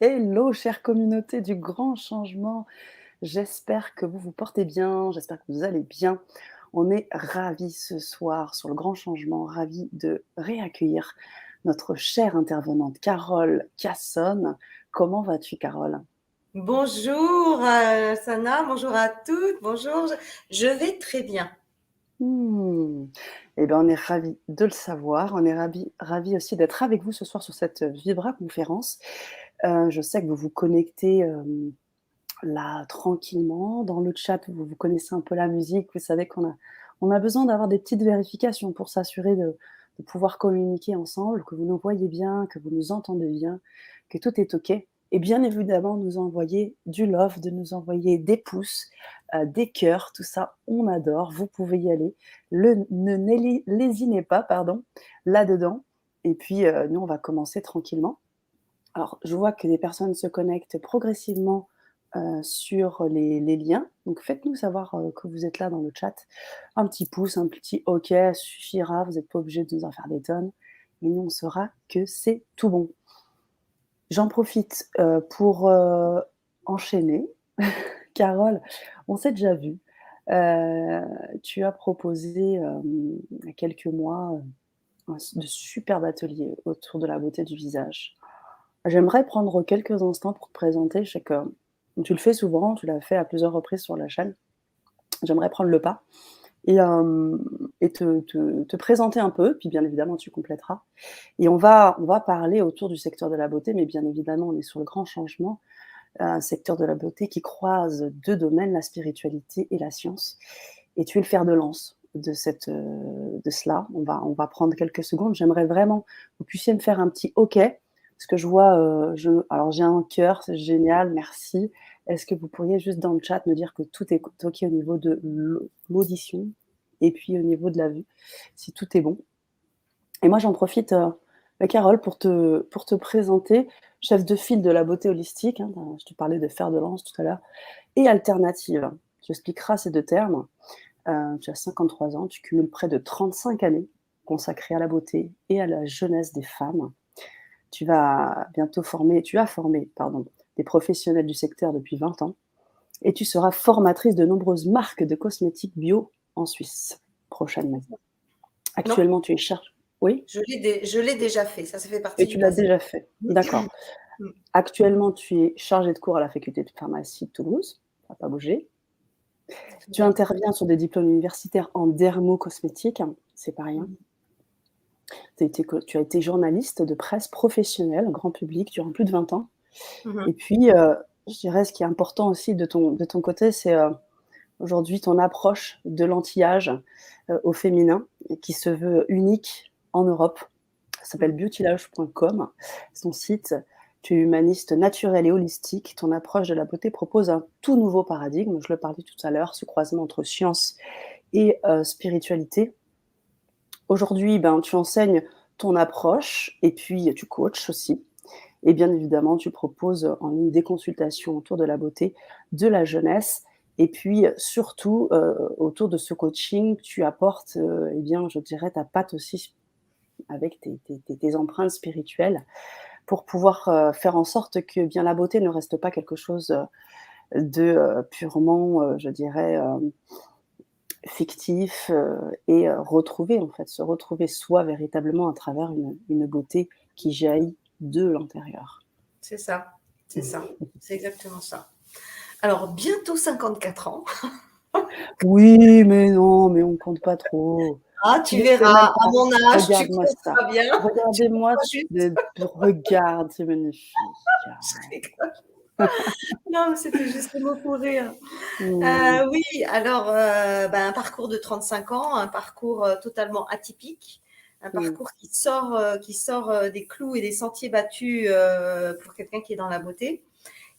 Hello, chère communauté du grand changement. J'espère que vous vous portez bien, j'espère que vous allez bien. On est ravis ce soir sur le grand changement, ravis de réaccueillir notre chère intervenante Carole Cassonne. Comment vas-tu, Carole? Bonjour Sana, bonjour à toutes, bonjour. Je vais très bien. Hmm. Eh bien, on est ravis de le savoir. On est ravis aussi d'être avec vous ce soir sur cette Vibra conférence. Je sais que vous vous connectez là, tranquillement, dans le chat, vous connaissez un peu la musique, vous savez qu'on a besoin d'avoir des petites vérifications pour s'assurer de pouvoir communiquer ensemble, que vous nous voyez bien, que vous nous entendez bien, que tout est OK. Et bien évidemment, nous envoyer du love, de nous envoyer des pouces, des cœurs, tout ça, on adore. Vous pouvez y aller. Ne lésinez pas, pardon, là-dedans. Et puis, nous, on va commencer tranquillement. Alors, je vois que des personnes se connectent progressivement sur les liens. Donc, faites-nous savoir que vous êtes là dans le chat. Un petit pouce, un petit OK suffira. Vous n'êtes pas obligé de nous en faire des tonnes. Et nous, on saura que c'est tout bon. J'en profite pour enchaîner. Carole, on s'est déjà vu. Tu as proposé il y a quelques mois de superbes ateliers autour de la beauté du visage. J'aimerais prendre quelques instants pour te présenter. Je sais que tu le fais souvent, tu l'as fait à plusieurs reprises sur la chaîne. J'aimerais prendre le pas et, te présenter un peu, puis bien évidemment tu complèteras. Et on va parler autour du secteur de la beauté, mais bien évidemment on est sur le grand changement, un secteur de la beauté qui croise 2 domaines, la spiritualité et la science. Et tu es le fer de lance de cela. On va prendre quelques secondes. J'aimerais vraiment que vous puissiez me faire un petit OK, parce que je vois, alors j'ai un cœur, c'est génial, merci. Est-ce que vous pourriez juste dans le chat me dire que tout est OK au niveau de l'audition et puis au niveau de la vue, si tout est bon? Et moi j'en profite, Carole, pour te présenter, chef de file de la beauté holistique, hein, je te parlais de fer de lance tout à l'heure, et alternative. Tu expliqueras ces 2 termes. Tu as 53 ans, tu cumules près de 35 années consacrées à la beauté et à la jeunesse des femmes. Tu as formé, pardon, des professionnels du secteur depuis 20 ans et tu seras formatrice de nombreuses marques de cosmétiques bio en Suisse prochainement. Non, Actuellement, tu es chargée. Oui? je l'ai déjà fait, ça fait Et partie du tu l'as passé. déjà fait. D'accord. Actuellement, tu es chargée de cours à la faculté de pharmacie de Toulouse. Ça n'a pas bougé. Tu interviens sur des diplômes universitaires en dermo-cosmétique, c'est pas rien. Tu as été journaliste de presse professionnelle, grand public, durant plus de 20 ans. Et puis, je dirais ce qui est important aussi de ton côté, c'est, aujourd'hui ton approche de l'anti-âge, au féminin et qui se veut unique en Europe. Ça s'appelle beautylounge.com, son site. Tu es humaniste naturel et holistique. Ton approche de la beauté propose un tout nouveau paradigme, je le parlais tout à l'heure, ce croisement entre science et spiritualité. Aujourd'hui, ben, tu enseignes ton approche et puis tu coaches aussi. Et bien évidemment, tu proposes en ligne des consultations autour de la beauté, de la jeunesse. Et puis surtout, autour de ce coaching, tu apportes, eh bien, je dirais, ta patte aussi avec tes empreintes spirituelles pour pouvoir faire en sorte que eh bien la beauté ne reste pas quelque chose de purement, je dirais, fictif et retrouver en fait, se retrouver soi véritablement à travers une beauté qui jaillit de l'intérieur. C'est ça, c'est ça, c'est exactement ça. Alors, bientôt 54 ans. Oui, mais non, mais on compte pas trop. Ah, Tu tu ne sais même verras, à pas. mon âge, tu Regarde-moi ça. compteras bien, tu Regardez-moi, compteras juste. regarde, c'est magnifique. Je rigole. Non, mais c'était juste le mot pour rire. Mmh. Oui, alors, ben, un parcours de 35 ans, un parcours totalement atypique, un Mmh. parcours qui sort des clous et des sentiers battus pour quelqu'un qui est dans la beauté.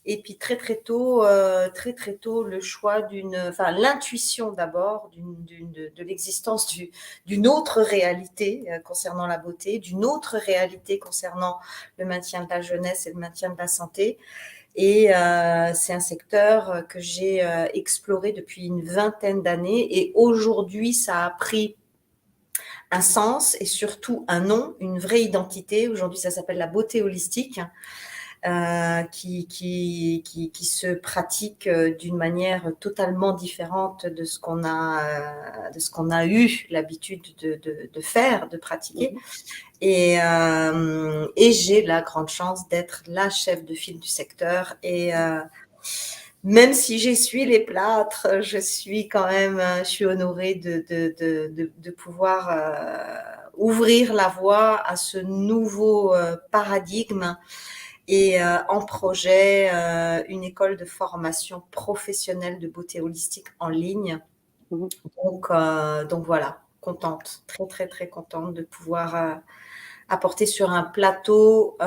Et puis très très tôt, le choix enfin l'intuition d'abord de l'existence d'une autre réalité concernant la beauté, d'une autre réalité concernant le maintien de la jeunesse et le maintien de la santé. Et c'est un secteur que j'ai exploré depuis une vingtaine d'années. Et aujourd'hui, ça a pris un sens et surtout un nom, une vraie identité. Aujourd'hui, ça s'appelle la beauté holistique. qui se pratique d'une manière totalement différente de ce qu'on a eu l'habitude de faire, de pratiquer. Mmh. Et j'ai la grande chance d'être la chef de file du secteur. Et même si j'essuie les plâtres, je suis honorée de pouvoir ouvrir la voie à ce nouveau paradigme et en projet une école de formation professionnelle de beauté holistique en ligne. Mmh. Donc voilà, contente, très très très contente de pouvoir apporter sur un plateau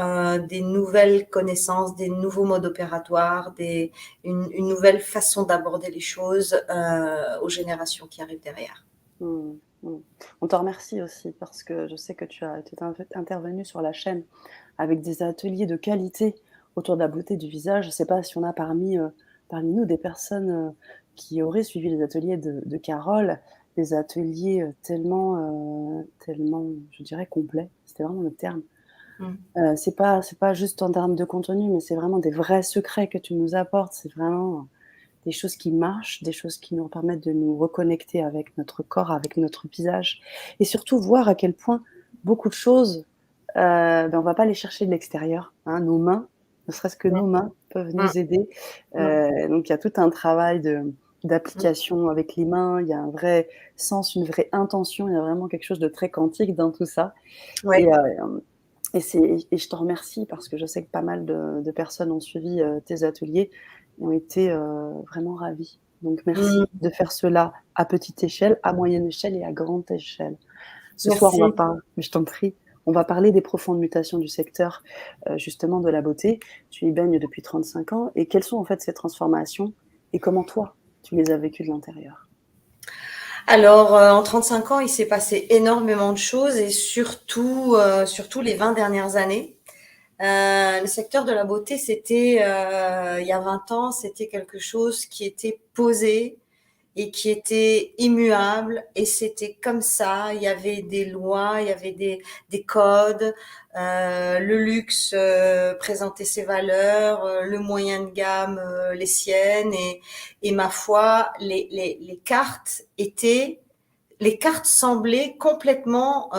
des nouvelles connaissances, des nouveaux modes opératoires, une nouvelle façon d'aborder les choses aux générations qui arrivent derrière. Mmh. Mmh. On te remercie aussi parce que je sais que tu as intervenue sur la chaîne avec des ateliers de qualité autour de la beauté du visage. Je ne sais pas si on a parmi nous des personnes, qui auraient suivi les ateliers de Carole, des ateliers, tellement, je dirais complets, c'était vraiment le terme. Mm. C'est pas juste en termes de contenu, mais c'est vraiment des vrais secrets que tu nous apportes. C'est vraiment des choses qui marchent, des choses qui nous permettent de nous reconnecter avec notre corps, avec notre visage et surtout voir à quel point beaucoup de choses, on va pas les chercher de l'extérieur, hein. Nos mains, ne serait-ce que Mm. nos mains peuvent Mm. nous aider. Mm. Donc il y a tout un travail Mm. d'application avec les mains, il y a un vrai sens, une vraie intention, il y a vraiment quelque chose de très quantique dans tout ça et Ouais. je te remercie parce que je sais que pas mal de personnes ont suivi, tes ateliers et ont été, vraiment ravies. Donc merci Mm. de faire cela à petite échelle, à moyenne échelle et à grande échelle. Ce soir, on va Merci. pas mais je t'en prie, on va parler des profondes mutations du secteur, justement de la beauté. Tu y baignes depuis 35 ans et quelles sont en fait ces transformations et comment toi, tu les as vécues de l'intérieur? Alors, en 35 ans, il s'est passé énormément de choses et surtout les 20 dernières années. Le secteur de la beauté, c'était, il y a 20 ans, c'était quelque chose qui était posé et qui était immuable et c'était comme ça. Il y avait des lois, il y avait des codes. Le luxe présentait ses valeurs, le moyen de gamme les siennes et ma foi, les cartes semblaient complètement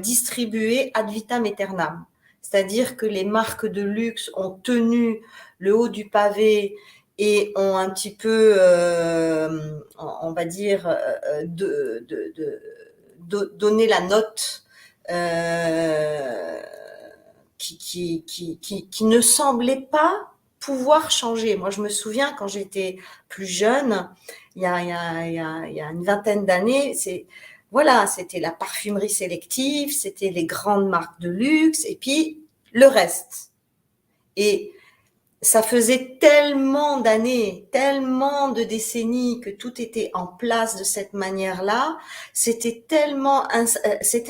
distribuées ad vitam aeternam. C'est-à-dire que les marques de luxe ont tenu le haut du pavé et ont un petit peu, on va dire, donné la note euh, qui ne semblait pas pouvoir changer. Moi, je me souviens quand j'étais plus jeune, il y a une vingtaine d'années, voilà, c'était la parfumerie sélective, c'était les grandes marques de luxe et puis le reste. Et ça faisait tellement d'années, tellement de décennies que tout était en place de cette manière-là. C'était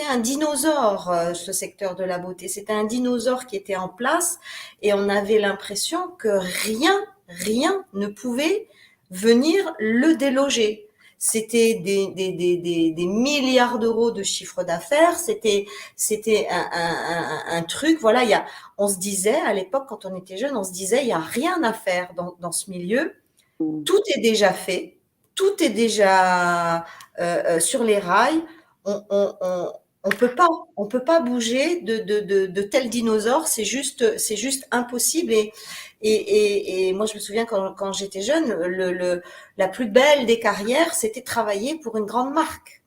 un dinosaure, ce secteur de la beauté. C'était un dinosaure qui était en place et on avait l'impression que rien ne pouvait venir le déloger. C'était des milliards d'euros de chiffre d'affaires. C'était un truc. Voilà, on se disait, à l'époque, quand on était jeune, on se disait, il n'y a rien à faire dans ce milieu. Mmh. Tout est déjà fait. Tout est déjà sur les rails. On, on, on, on peut pas bouger de tels dinosaures. C'est juste impossible. Et moi, je me souviens quand j'étais jeune, la plus belle des carrières, c'était travailler pour une grande marque.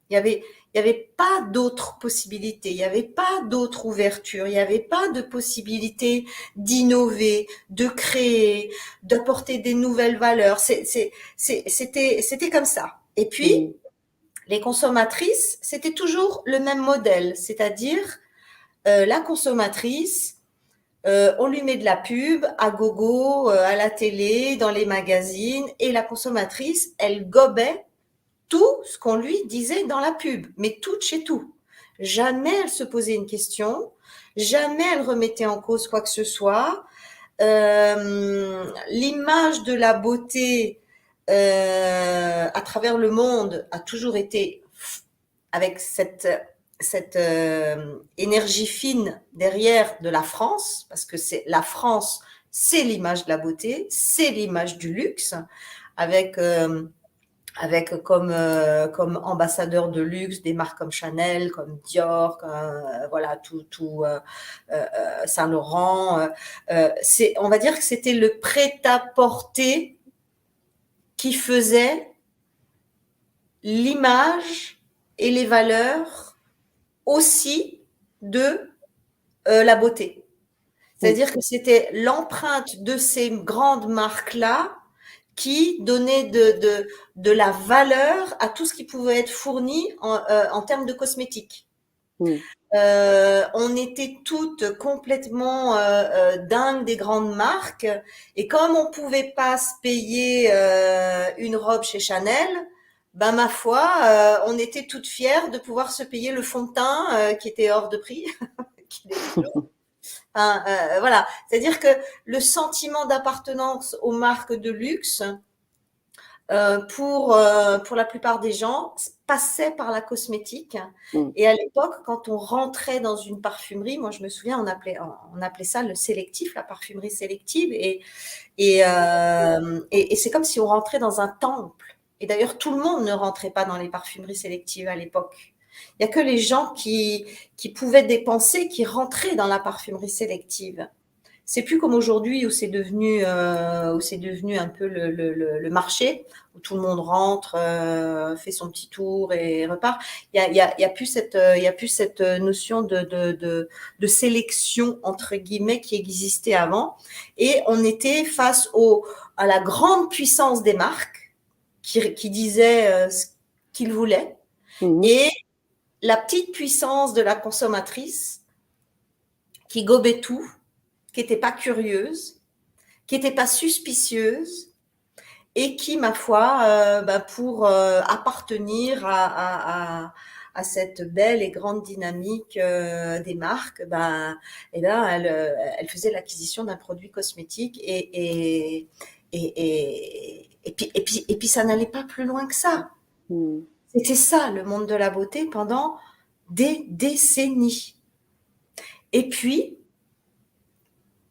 Il y avait pas d'autres possibilités, il y avait pas d'autre ouverture, il y avait pas de possibilité d'innover, de créer, d'apporter des nouvelles valeurs. C'était comme ça. Et puis, Mmh. les consommatrices, c'était toujours le même modèle, c'est-à-dire la consommatrice, on lui met de la pub à gogo, à la télé, dans les magazines, et la consommatrice, elle gobait tout ce qu'on lui disait dans la pub, mais tout chez tout. Jamais elle se posait une question, jamais elle remettait en cause quoi que ce soit. L'image de la beauté à travers le monde a toujours été avec énergie fine derrière de la France, parce que c'est la France, c'est l'image de la beauté, c'est l'image du luxe, avec comme ambassadeur de luxe des marques comme Chanel, comme Dior, voilà, tout Saint-Laurent. On va dire que c'était le prêt-à-porter qui faisait l'image et les valeurs aussi de la beauté. Mm. C'est-à-dire que c'était l'empreinte de ces grandes marques-là qui donnait de la valeur à tout ce qui pouvait être fourni en termes de cosmétiques. Mm. On était toutes complètement dingues des grandes marques et comme on pouvait pas se payer une robe chez Chanel, ben ma foi, on était toutes fières de pouvoir se payer le fond de teint qui était hors de prix, qui n'était plus lourd. Enfin, voilà, c'est-à-dire que le sentiment d'appartenance aux marques de luxe, pour la plupart des gens, passait par la cosmétique. Mm. Et à l'époque, quand on rentrait dans une parfumerie, moi je me souviens, on appelait ça le sélectif, la parfumerie sélective, et c'est comme si on rentrait dans un temple. Et d'ailleurs, tout le monde ne rentrait pas dans les parfumeries sélectives à l'époque. Il n'y a que les gens qui pouvaient dépenser qui rentraient dans la parfumerie sélective. C'est plus comme aujourd'hui où c'est devenu un peu le marché où tout le monde rentre, fait son petit tour et repart. Il y a plus cette notion de sélection entre guillemets qui existait avant, et on était face à la grande puissance des marques qui disaient ce qu'ils voulaient, Mm. et la petite puissance de la consommatrice qui gobait tout, qui n'était pas curieuse, qui n'était pas suspicieuse, et qui, ma foi, pour appartenir à cette belle et grande dynamique des marques, elle faisait l'acquisition d'un produit cosmétique, et puis ça n'allait pas plus loin que ça. Mm. C'était ça le monde de la beauté pendant des décennies. Et puis,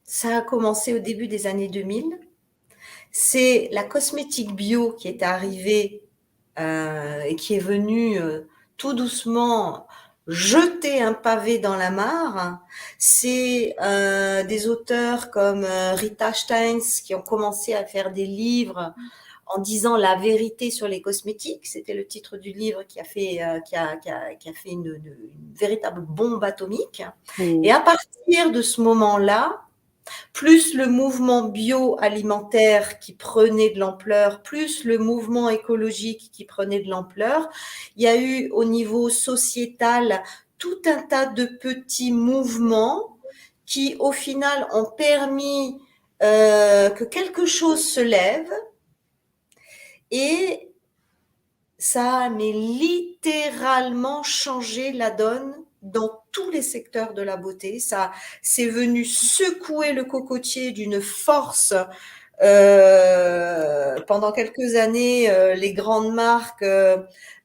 ça a commencé au début des années 2000. C'est la cosmétique bio qui est arrivée et qui est venue tout doucement jeter un pavé dans la mare. C'est des auteurs comme Rita Steins qui ont commencé à faire des livres en disant la vérité sur les cosmétiques. C'était le titre du livre qui a fait, une véritable bombe atomique. Mm. Et à partir de ce moment-là, plus le mouvement bioalimentaire qui prenait de l'ampleur, plus le mouvement écologique qui prenait de l'ampleur, il y a eu au niveau sociétal tout un tas de petits mouvements qui, au final, ont permis que quelque chose se lève, et ça a mais littéralement changé la donne dans tous les secteurs de la beauté. Ça, c'est venu secouer le cocotier d'une force. Pendant quelques années, les grandes marques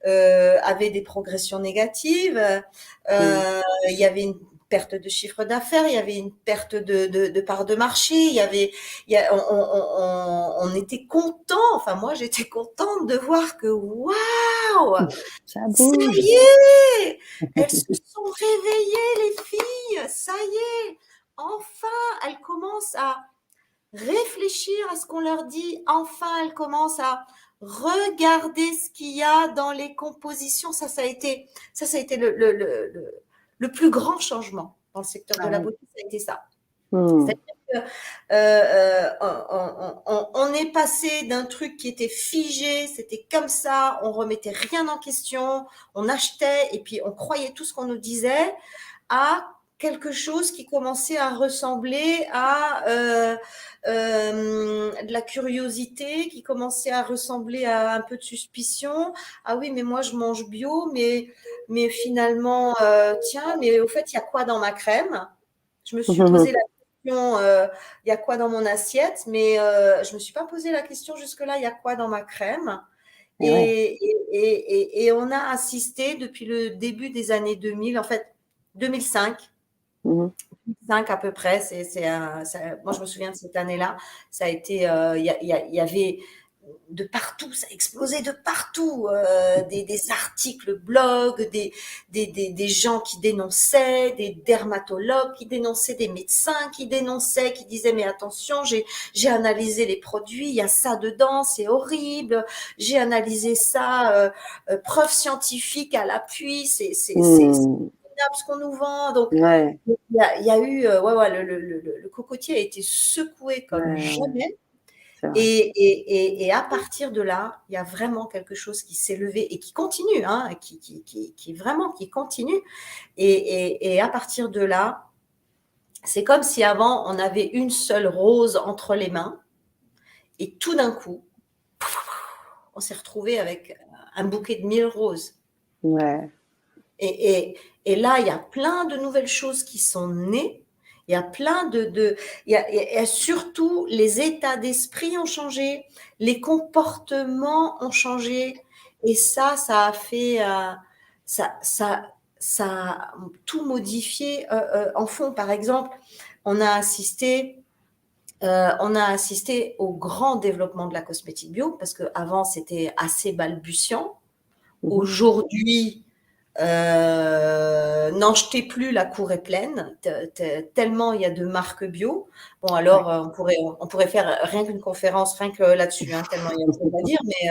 avaient des progressions négatives. Mm. Il y avait une perte de chiffre d'affaires, il y avait une perte de part de marché, on était content. Enfin, moi, j'étais contente de voir que waouh, Ça ça bouge. y est, elles se sont réveillées, les filles, ça y est, enfin, elles commencent à réfléchir à ce qu'on leur dit, enfin, elles commencent à regarder ce qu'il y a dans les compositions. Ça a été le plus grand changement dans le secteur de Ah la oui. beauté, ça a été ça. Mm. C'est-à-dire on est passé d'un truc qui était figé, c'était comme ça, on remettait rien en question, on achetait et puis on croyait tout ce qu'on nous disait, à quelque chose qui commençait à ressembler à de la curiosité, qui commençait à ressembler à un peu de suspicion. Ah oui, mais moi je mange bio, mais finalement, tiens, mais au fait, il y a quoi dans ma crème? Je me suis posé la question, il y a quoi dans mon assiette? Mais je me suis pas posé la question jusque-là, il y a quoi dans ma crème? Et ouais. Et on a assisté depuis le début des années 2000, en fait 2005, Mmh. 5 à peu près. Moi, je me souviens de cette année-là. Ça a été, il y avait de partout, ça a explosé de partout, des articles blog, des gens qui dénonçaient, des dermatologues qui dénonçaient, des médecins qui dénonçaient, qui disaient mais attention, j'ai analysé les produits, il y a ça dedans, c'est horrible, j'ai analysé ça, preuve scientifique à l'appui, c'est Mmh. ce qu'on nous vend. Donc Ouais, il y a eu, ouais, ouais, le cocotier a été secoué ouais, comme ouais, ouais, jamais. c'est vrai. Et à partir de là, il y a vraiment quelque chose qui s'est levé et qui continue, hein, qui vraiment qui continue. Et à partir de là, c'est comme si avant on avait une seule rose entre les mains et tout d'un coup, on s'est retrouvé avec un bouquet de 1000 roses. Ouais, Et, et là, il y a plein de nouvelles choses qui sont nées. Il y a plein il y a surtout les états d'esprit ont changé, les comportements ont changé. Et ça a fait, ça, ça a tout modifié en fond. Par exemple, on a assisté, on a assisté au grand développement de la cosmétique bio parce qu'avant, c'était assez balbutiant. mmh. Aujourd'hui, n'en jetez plus, la cour est pleine, tellement il y a de marques bio. Bon, Ouais. alors, on pourrait faire rien qu'une conférence, rien que là-dessus, hein, tellement il y a de choses à dire, mais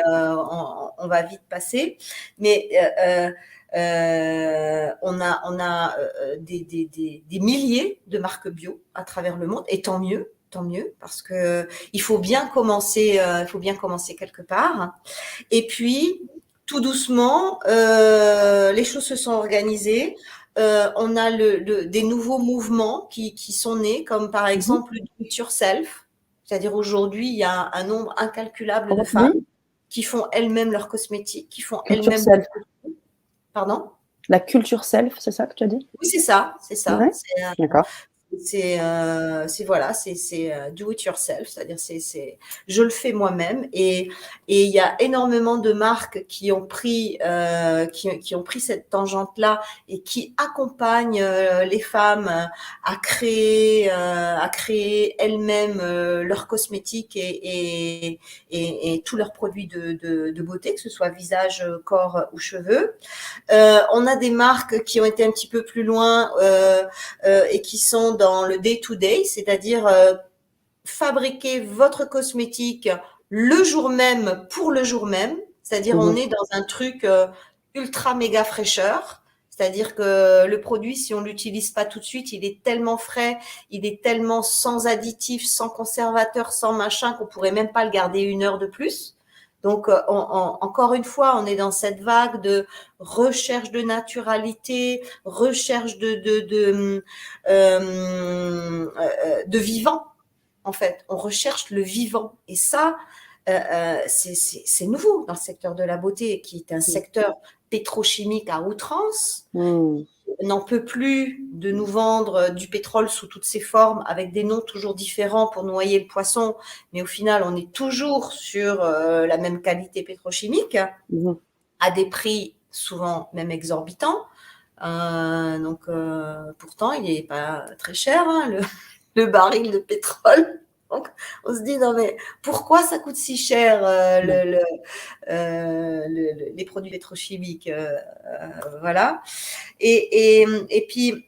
on va vite passer. Mais on a des milliers de marques bio à travers le monde, et tant mieux, parce que il faut bien commencer quelque part. Et puis, tout doucement, les choses se sont organisées. On a des nouveaux mouvements qui sont nés, comme par Mmh. exemple le do it yourself. C'est-à-dire aujourd'hui, il y a un nombre incalculable de Comment tu femmes dis? qui font elles-mêmes leurs cosmétiques, qui font Culture elles-mêmes. self. Pardon? La culture self, c'est ça que tu as dit? Oui, c'est ça, c'est ça. Ouais? D'accord. Voilà, c'est do it yourself, c'est-à-dire je le fais moi-même. Et il y a énormément de marques qui ont pris qui ont pris cette tangente-là et qui accompagnent les femmes à créer elles-mêmes leurs cosmétiques et tous leurs produits de beauté, que ce soit visage, corps ou cheveux. On a des marques qui ont été un petit peu plus loin et qui sont dans le day-to-day, c'est-à-dire fabriquer votre cosmétique le jour même pour le jour même. C'est-à-dire on Mmh. est dans un truc ultra méga fraîcheur. C'est-à-dire que le produit, si on l'utilise pas tout de suite, il est tellement frais, il est tellement sans additifs, sans conservateur, sans machin, qu'on pourrait même pas le garder 1 heure de plus. Donc, encore une fois, on est dans cette vague de recherche de naturalité, recherche de vivant. En fait, on recherche le vivant. Et ça, c'est nouveau dans le secteur de la beauté, qui est un Mmh. secteur pétrochimique à outrance. Mmh. N'en peut plus de nous vendre du pétrole sous toutes ses formes, avec des noms toujours différents pour noyer le poisson, mais au final, on est toujours sur la même qualité pétrochimique, Mmh. à des prix souvent même exorbitants. Pourtant, il n'est pas très cher, hein, le baril de pétrole. Donc, on se dit, non, mais pourquoi ça coûte si cher Ouais. les produits pétrochimiques voilà. Et puis,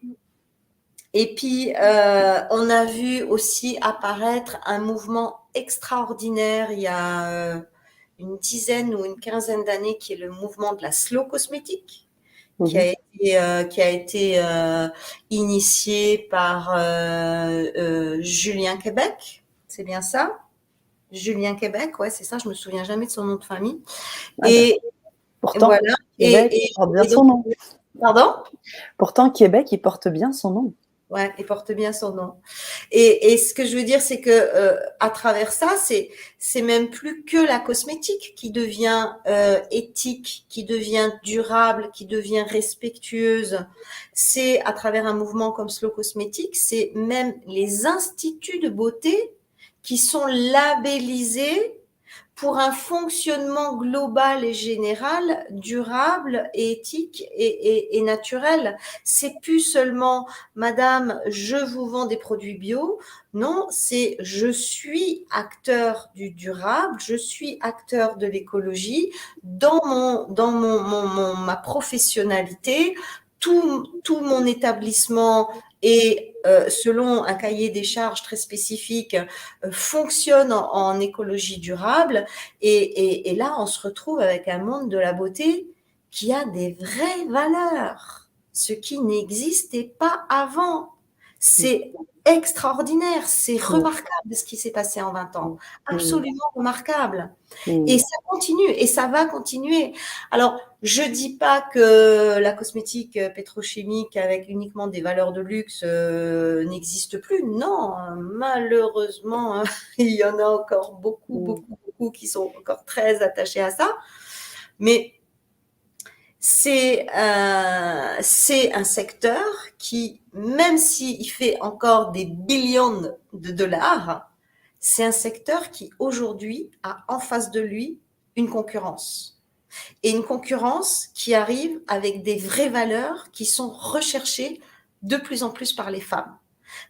on a vu aussi apparaître un mouvement extraordinaire il y a une dizaine ou une quinzaine d'années, qui est le mouvement de la slow cosmétique, Mmh. qui a été initié par Julien Québec. C'est bien ça? Julien Québec, ouais, c'est ça. Je me souviens jamais de son nom de famille. Ah bah, Et pourtant, voilà. Québec, il porte bien Et donc, son nom. pardon? Pourtant, Québec, il porte bien son nom. Ouais, il porte bien son nom. Et ce que je veux dire, c'est que à travers ça, c'est même plus que la cosmétique qui devient éthique, qui devient durable, qui devient respectueuse. C'est à travers un mouvement comme Slow Cosmétique, c'est même les instituts de beauté qui sont labellisés pour un fonctionnement global et général, durable et éthique et naturel. C'est plus seulement, madame, je vous vends des produits bio. Non, c'est je suis acteur du durable, je suis acteur de l'écologie dans ma professionnalité. Tout mon établissement est selon un cahier des charges très spécifique, fonctionne en écologie durable. Et là, on se retrouve avec un monde de la beauté qui a des vraies valeurs, ce qui n'existait pas avant. Mmh. C'est extraordinaire, c'est Mmh. remarquable ce qui s'est passé en 20 ans. Mmh. Mmh. Absolument remarquable. Et Mmh. ça continue et ça va continuer. Alors, je dis pas que la cosmétique pétrochimique avec uniquement des valeurs de luxe n'existe plus. Non, malheureusement, il y en a encore beaucoup, Mmh. beaucoup, beaucoup qui sont encore très attachés à ça. Mais c'est un secteur qui, même s'il fait encore des billions de dollars, c'est un secteur qui aujourd'hui a en face de lui une concurrence. Et une concurrence qui arrive avec des vraies valeurs qui sont recherchées de plus en plus par les femmes.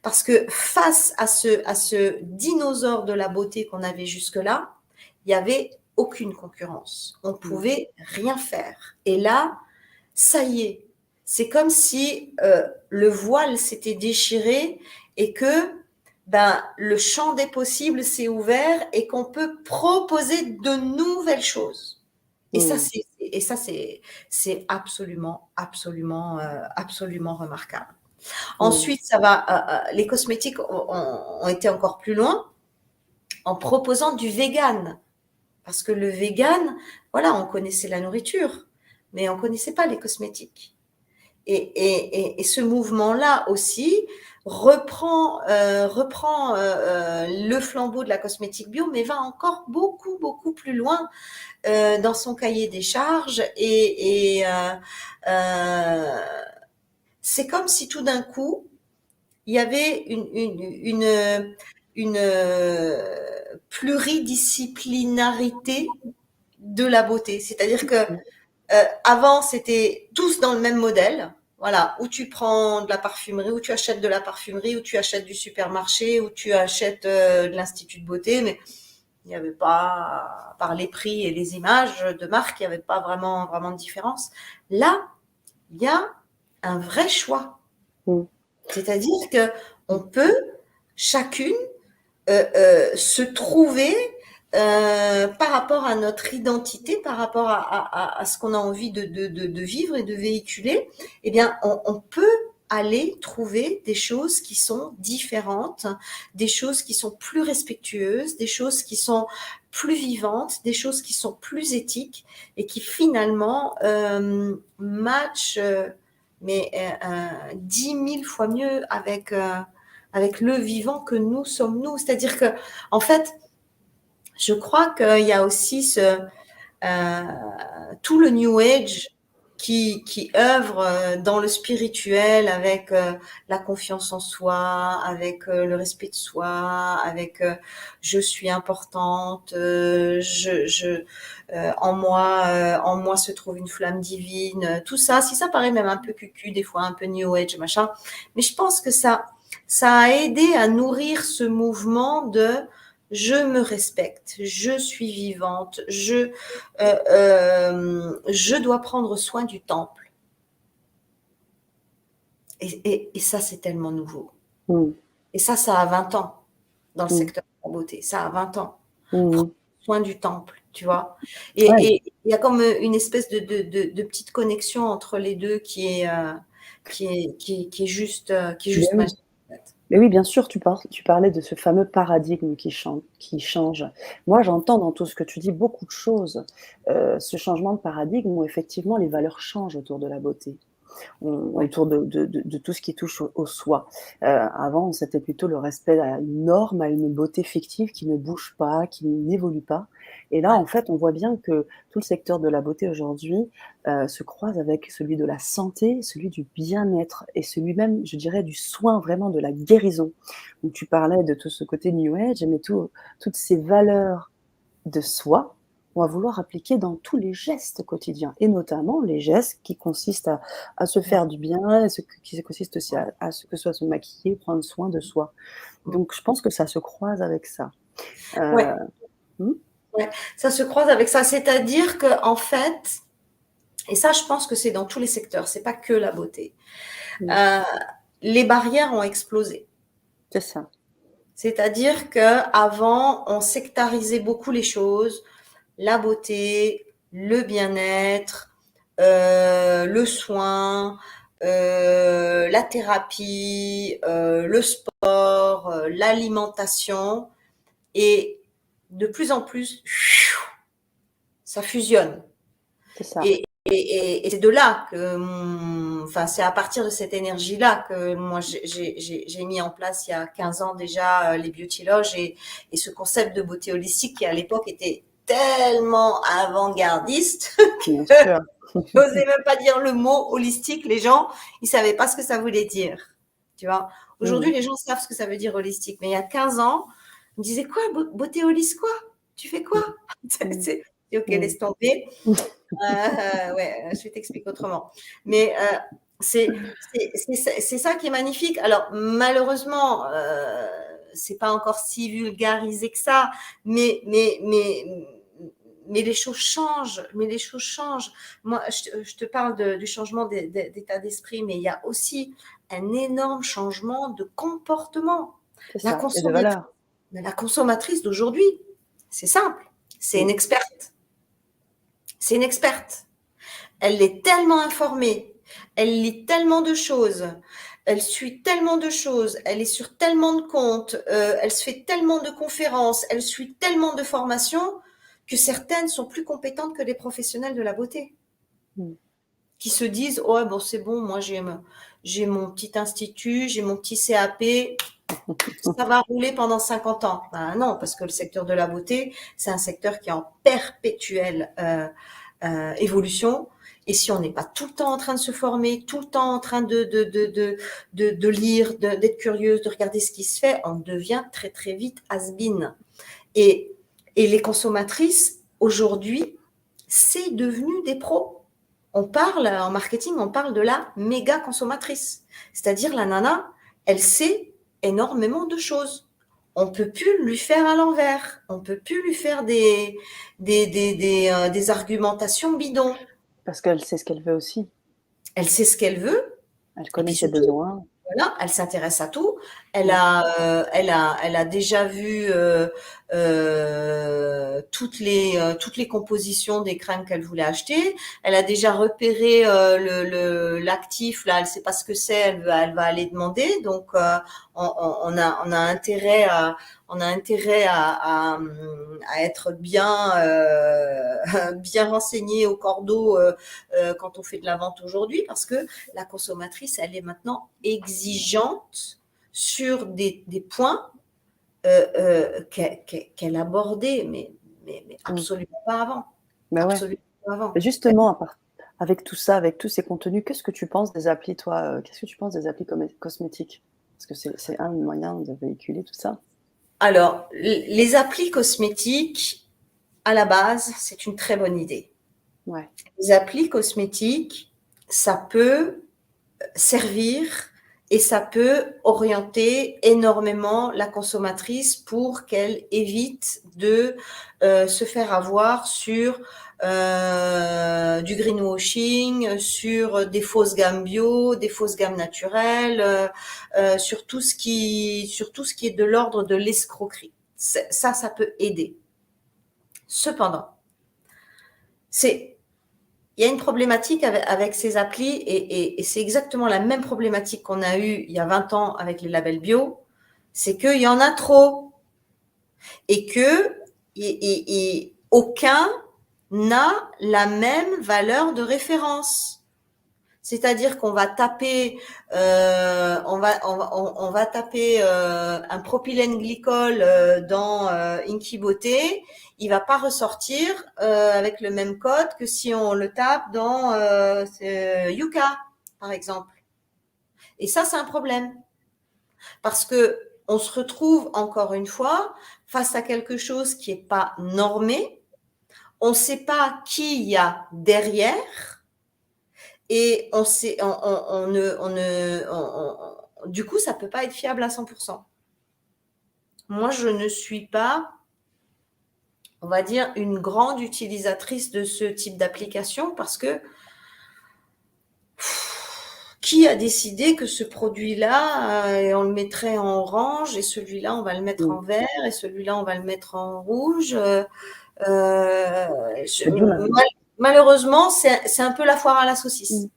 Parce que face à ce dinosaure de la beauté qu'on avait jusque-là, il n'y avait aucune concurrence. On Mmh. pouvait rien faire. Et là, ça y est, c'est comme si le voile s'était déchiré et que le champ des possibles s'est ouvert et qu'on peut proposer de nouvelles choses. Et ça, Mmh. c'est absolument, absolument, absolument remarquable. Mmh. Ensuite, les cosmétiques ont été encore plus loin en proposant du vegan. Parce que le vegan, voilà, on connaissait la nourriture, mais on ne connaissait pas les cosmétiques. Et ce mouvement-là aussi reprend le flambeau de la cosmétique bio, mais va encore beaucoup, beaucoup plus loin dans son cahier des charges. C'est comme si tout d'un coup, il y avait une pluridisciplinarité de la beauté. C'est-à-dire que avant, c'était tous dans le même modèle. Voilà, où tu prends de la parfumerie, où tu achètes de la parfumerie, où tu achètes du supermarché, où tu achètes de l'institut de beauté, mais il n'y avait pas, par les prix et les images de marque, il n'y avait pas vraiment, vraiment de différence. Là, il y a un vrai choix. Mmh. C'est-à-dire que on peut chacune se trouver par rapport à notre identité, par rapport à ce qu'on a envie de vivre et de véhiculer, eh bien, on peut aller trouver des choses qui sont différentes, des choses qui sont plus respectueuses, des choses qui sont plus vivantes, des choses qui sont plus éthiques et qui finalement matchent mais 10 000 fois mieux avec le vivant que nous sommes nous. C'est-à-dire que, en fait, je crois qu'il y a aussi tout le New Age qui œuvre dans le spirituel avec la confiance en soi, avec le respect de soi, avec je suis importante, en moi se trouve une flamme divine, tout ça. Si ça paraît même un peu cucu, des fois un peu New Age, machin, mais je pense que ça a aidé à nourrir ce mouvement de je me respecte, je suis vivante, je dois prendre soin du temple. Et ça, c'est tellement nouveau. Mmh. Et ça a 20 ans dans le Mmh. secteur de la beauté. Ça a 20 ans. Mmh. Prendre soin du temple, tu vois. Ouais. Et il y a comme une espèce de petite connexion entre les deux qui est juste Ben oui. magique, en fait. Mais oui, bien sûr, tu parlais de ce fameux paradigme qui change. Moi, j'entends dans tout ce que tu dis beaucoup de choses. Ce changement de paradigme où effectivement les valeurs changent autour de la beauté. Ouais. Autour de tout ce qui touche au soi. Avant, c'était plutôt le respect à une norme, à une beauté fictive qui ne bouge pas, qui n'évolue pas. Et là, Ouais. en fait, on voit bien que tout le secteur de la beauté aujourd'hui, se croise avec celui de la santé, celui du bien-être et celui même, je dirais, du soin, vraiment de la guérison. Donc tu parlais de tout ce côté new age, mais toutes ces valeurs de soi, on va vouloir appliquer dans tous les gestes quotidiens et notamment les gestes qui consistent à se Ouais, faire du bien et qui consistent aussi ouais. à ce que soit se maquiller, prendre soin de soi. Mmh. Donc je pense que ça se croise avec ça. Heu, Ouais, mmh, ouais, ça se croise avec ça. C'est-à-dire qu'en fait, et ça, je pense que c'est dans tous les secteurs, c'est pas que la beauté. mmh, Heu, les barrières ont explosé. c'est ça, C'est-à-dire qu'avant, on sectarisait beaucoup les choses, la beauté, le bien-être, le soin, la thérapie, le sport, l'alimentation. Et de plus en plus, ça fusionne. c'est ça. Et c'est de là que, enfin, c'est à partir de cette énergie-là que moi, j'ai mis en place il y a 15 ans déjà les beauty loges et ce concept de beauté holistique qui à l'époque était tellement avant-gardiste Bien que sûr. j'osais même pas dire le mot holistique. Les gens, ils savaient pas ce que ça voulait dire. Tu vois. Aujourd'hui, Mmh. les gens savent ce que ça veut dire holistique. Mais il y a 15 ans, on me disait quoi, beauté holistique, quoi? Tu fais quoi? Mmh. Mmh. Ok, Mmh. laisse tomber. Ouais, je vais t'expliquer autrement. Mais c'est ça qui est magnifique. Alors, malheureusement, c'est pas encore si vulgarisé que ça, mais, mais, mais, mais les choses changent. Mais les choses changent. Moi, je te parle du changement d'état d'esprit, mais il y a aussi un énorme changement de comportement. C'est La ça et de consommatrice, valeur. la consommatrice d'aujourd'hui, c'est simple. C'est une Mmh. experte. C'est une experte. Elle est tellement informée, elle lit tellement de choses, elle suit tellement de choses, elle est sur tellement de comptes, elle se fait tellement de conférences, elle suit tellement de formations que certaines sont plus compétentes que les professionnels de la beauté Mmh. qui se disent oh bon c'est bon moi j'ai mon petit institut, j'ai mon petit CAP, ça va rouler pendant 50 ans. Ben non, parce que le secteur de la beauté, c'est un secteur qui est en perpétuelle évolution. Et si on n'est pas tout le temps en train de se former, tout le temps en train de lire, d'être curieuse, de regarder ce qui se fait, on devient très très vite has-been. Et, et les consommatrices, aujourd'hui, c'est devenu des pros. On parle, en marketing, on parle de la méga consommatrice. C'est-à-dire la nana, elle sait énormément de choses. On peut plus lui faire à l'envers. On peut plus lui faire des argumentations bidons. Parce qu'elle sait ce qu'elle veut aussi. Elle sait ce qu'elle veut. Elle Et connaît puis ses surtout, besoins. voilà, elle s'intéresse à tout. Mmh. Elle a déjà vu toutes les compositions des crèmes qu'elle voulait acheter. Elle a déjà repéré l'actif. Là, elle sait pas ce que c'est. Elle va aller demander. Donc, on a intérêt à être bien bien renseigné au cordeau quand on fait de la vente aujourd'hui, parce que la consommatrice, elle est maintenant exigeante sur des points qu'elle abordait, mais Mmh. absolument pas avant. Bah, ouais. Absolument pas Et avant. justement, à part avec tout ça, avec tous ces contenus, qu'est-ce que tu penses des applis, toi? Qu'est-ce que tu penses des applis cosmétiques? Parce que c'est un moyen de véhiculer tout ça. Alors, les applis cosmétiques, à la base, c'est une très bonne idée. Ouais. Les applis cosmétiques, ça peut servir et ça peut orienter énormément la consommatrice pour qu'elle évite de se faire avoir sur du greenwashing, sur des fausses gammes bio, des fausses gammes naturelles, sur sur tout ce qui est de l'ordre de l'escroquerie. Ça peut aider. Cependant, c'est il y a une problématique avec ces applis et c'est exactement la même problématique qu'on a eue il y a 20 ans avec les labels bio, c'est qu'il y en a trop et que et aucun n'a la même valeur de référence. C'est-à-dire qu'on va taper, on va taper un propylène glycol dans Inky Beauté, il va pas ressortir avec le même code que si on le tape dans Yuka, par exemple. Et ça, c'est un problème parce que on se retrouve encore une fois face à quelque chose qui n'est pas normé. On ne sait pas qui il y a derrière et du coup, ça ne peut pas être fiable à 100%. Moi, je ne suis pas, on va dire, une grande utilisatrice de ce type d'application parce que qui a décidé que ce produit-là, on le mettrait en orange et celui-là, on va le mettre en vert et celui-là, on va le mettre en rouge malheureusement, c'est un peu la foire à la saucisse.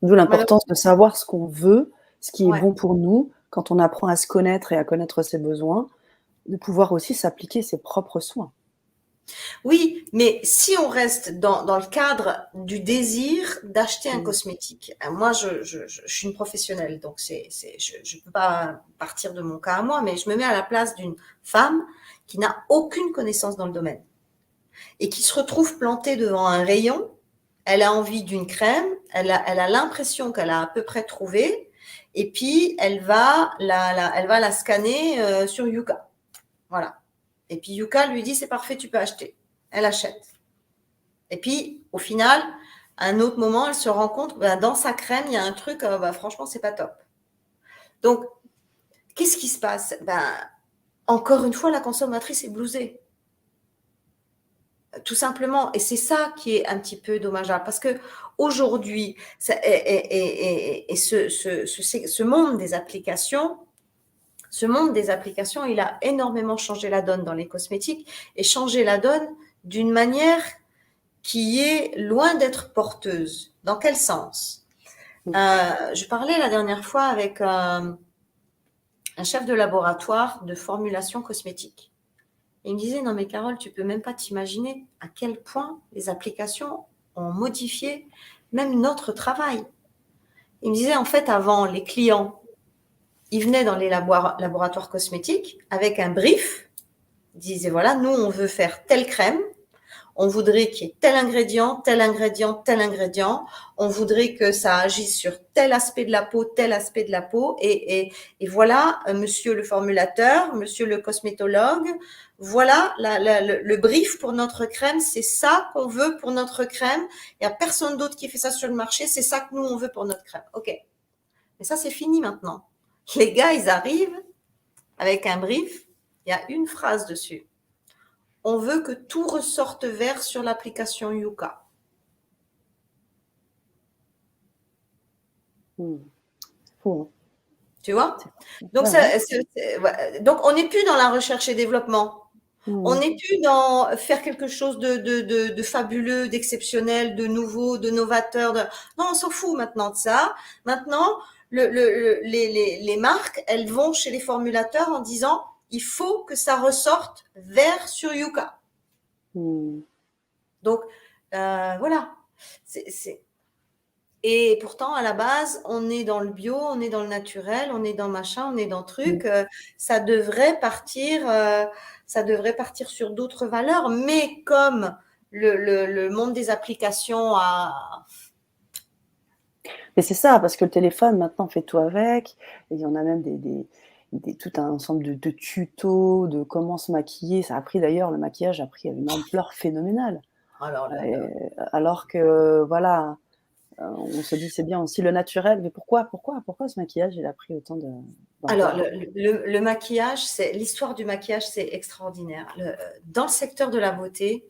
D'où l'importance de savoir ce qu'on veut, ce qui est Ouais. bon pour nous, quand on apprend à se connaître et à connaître ses besoins, de pouvoir aussi s'appliquer ses propres soins. Oui, mais si on reste dans le cadre du désir d'acheter un cosmétique, moi je suis une professionnelle, donc je peux pas partir de mon cas à moi, mais je me mets à la place d'une femme qui n'a aucune connaissance dans le domaine et qui se retrouve plantée devant un rayon. Elle a envie d'une crème, elle a l'impression qu'elle a à peu près trouvé, et puis elle va la scanner sur Yuka. Voilà. Et puis Yuka lui dit c'est parfait, tu peux acheter. Elle achète. Et puis au final, à un autre moment, elle se rend compte que dans sa crème, il y a un truc, franchement, c'est pas top. Donc, qu'est-ce qui se passe? Encore une fois, la consommatrice est blousée. Tout simplement. Et c'est ça qui est un petit peu dommageable. Parce que aujourd'hui, ce monde des applications, il a énormément changé la donne dans les cosmétiques et changé la donne d'une manière qui est loin d'être porteuse. Dans quel sens? Je parlais la dernière fois avec un chef de laboratoire de formulation cosmétique. Il me disait, non mais Carole, tu peux même pas t'imaginer à quel point les applications ont modifié même notre travail. Il me disait, en fait, avant, les clients, ils venaient dans les laboratoires cosmétiques avec un brief. Ils disaient, voilà, nous, on veut faire telle crème. On voudrait qu'il y ait tel ingrédient, tel ingrédient, tel ingrédient. On voudrait que ça agisse sur tel aspect de la peau, tel aspect de la peau. Et voilà, monsieur le formulateur, monsieur le cosmétologue, voilà le brief pour notre crème. C'est ça qu'on veut pour notre crème. Il n'y a personne d'autre qui fait ça sur le marché. C'est ça que nous, on veut pour notre crème. OK. Mais ça, c'est fini maintenant. Les gars, ils arrivent avec un brief. Il y a une phrase dessus. On veut que tout ressorte vert sur l'application Yuka. Fou, hein. Tu vois? Donc, donc, on n'est plus dans la recherche et développement. On n'est plus dans faire quelque chose de fabuleux, d'exceptionnel, de nouveau, de novateur. Non, on s'en fout maintenant de ça. Maintenant, les marques, elles vont chez les formulateurs en disant il faut que ça ressorte vert sur Yuka. Donc, voilà. Et pourtant, à la base, on est dans le bio, on est dans le naturel, on est dans machin, on est dans truc. Ça devrait partir sur d'autres valeurs. Mais comme le monde des applications a... Mais c'est ça, parce que le téléphone, maintenant, on fait tout avec. Et il y en a même tout un ensemble de tutos de comment se maquiller. Ça a pris d'ailleurs, le maquillage a pris une ampleur phénoménale. Alors que, voilà, on se dit c'est bien aussi le naturel. Mais pourquoi ce maquillage, il a pris autant de... Alors, le maquillage, l'histoire du maquillage, c'est extraordinaire. Dans le secteur de la beauté,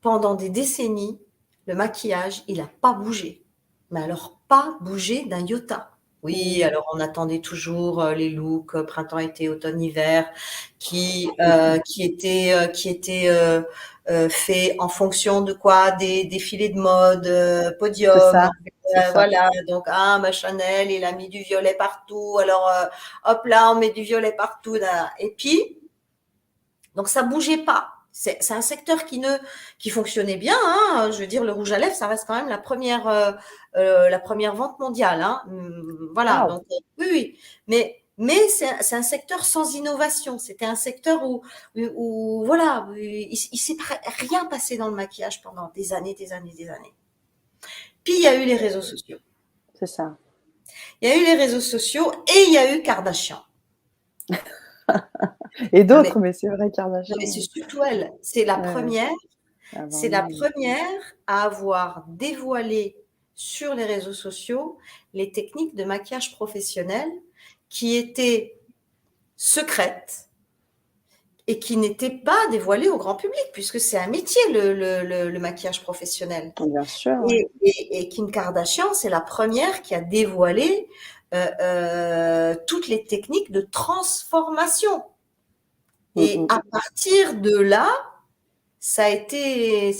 pendant des décennies, le maquillage, il n'a pas bougé. Mais alors, pas bougé d'un iota. Oui, alors on attendait toujours les looks printemps, été, automne, hiver qui étaient faits en fonction de quoi? Des défilés de mode, podium. Voilà, donc Chanel, il a mis du violet partout. Alors hop là, on met du violet partout. Là. Et puis, donc ça bougeait pas. C'est un secteur qui fonctionnait bien. Hein. Je veux dire, le rouge à lèvres, ça reste quand même la première vente mondiale. Hein. Voilà. Wow. Donc, oui. Mais c'est un secteur sans innovation. C'était un secteur où voilà, il s'est rien passé dans le maquillage pendant des années. Puis il y a eu les réseaux sociaux. C'est ça. Il y a eu les réseaux sociaux et il y a eu Kardashian. Et Non mais d'autres, mais c'est vrai non mais Kardashian, c'est surtout elle. C'est la ouais, première. avant C'est la lui, première à avoir dévoilé sur les réseaux sociaux les techniques de maquillage professionnel qui étaient secrètes et qui n'étaient pas dévoilées au grand public, puisque c'est un métier, le maquillage professionnel. bien sûr, ouais. Et Kim Kardashian, c'est la première qui a dévoilé toutes les techniques de transformation. Mmh Et mh. à partir de là, ça a été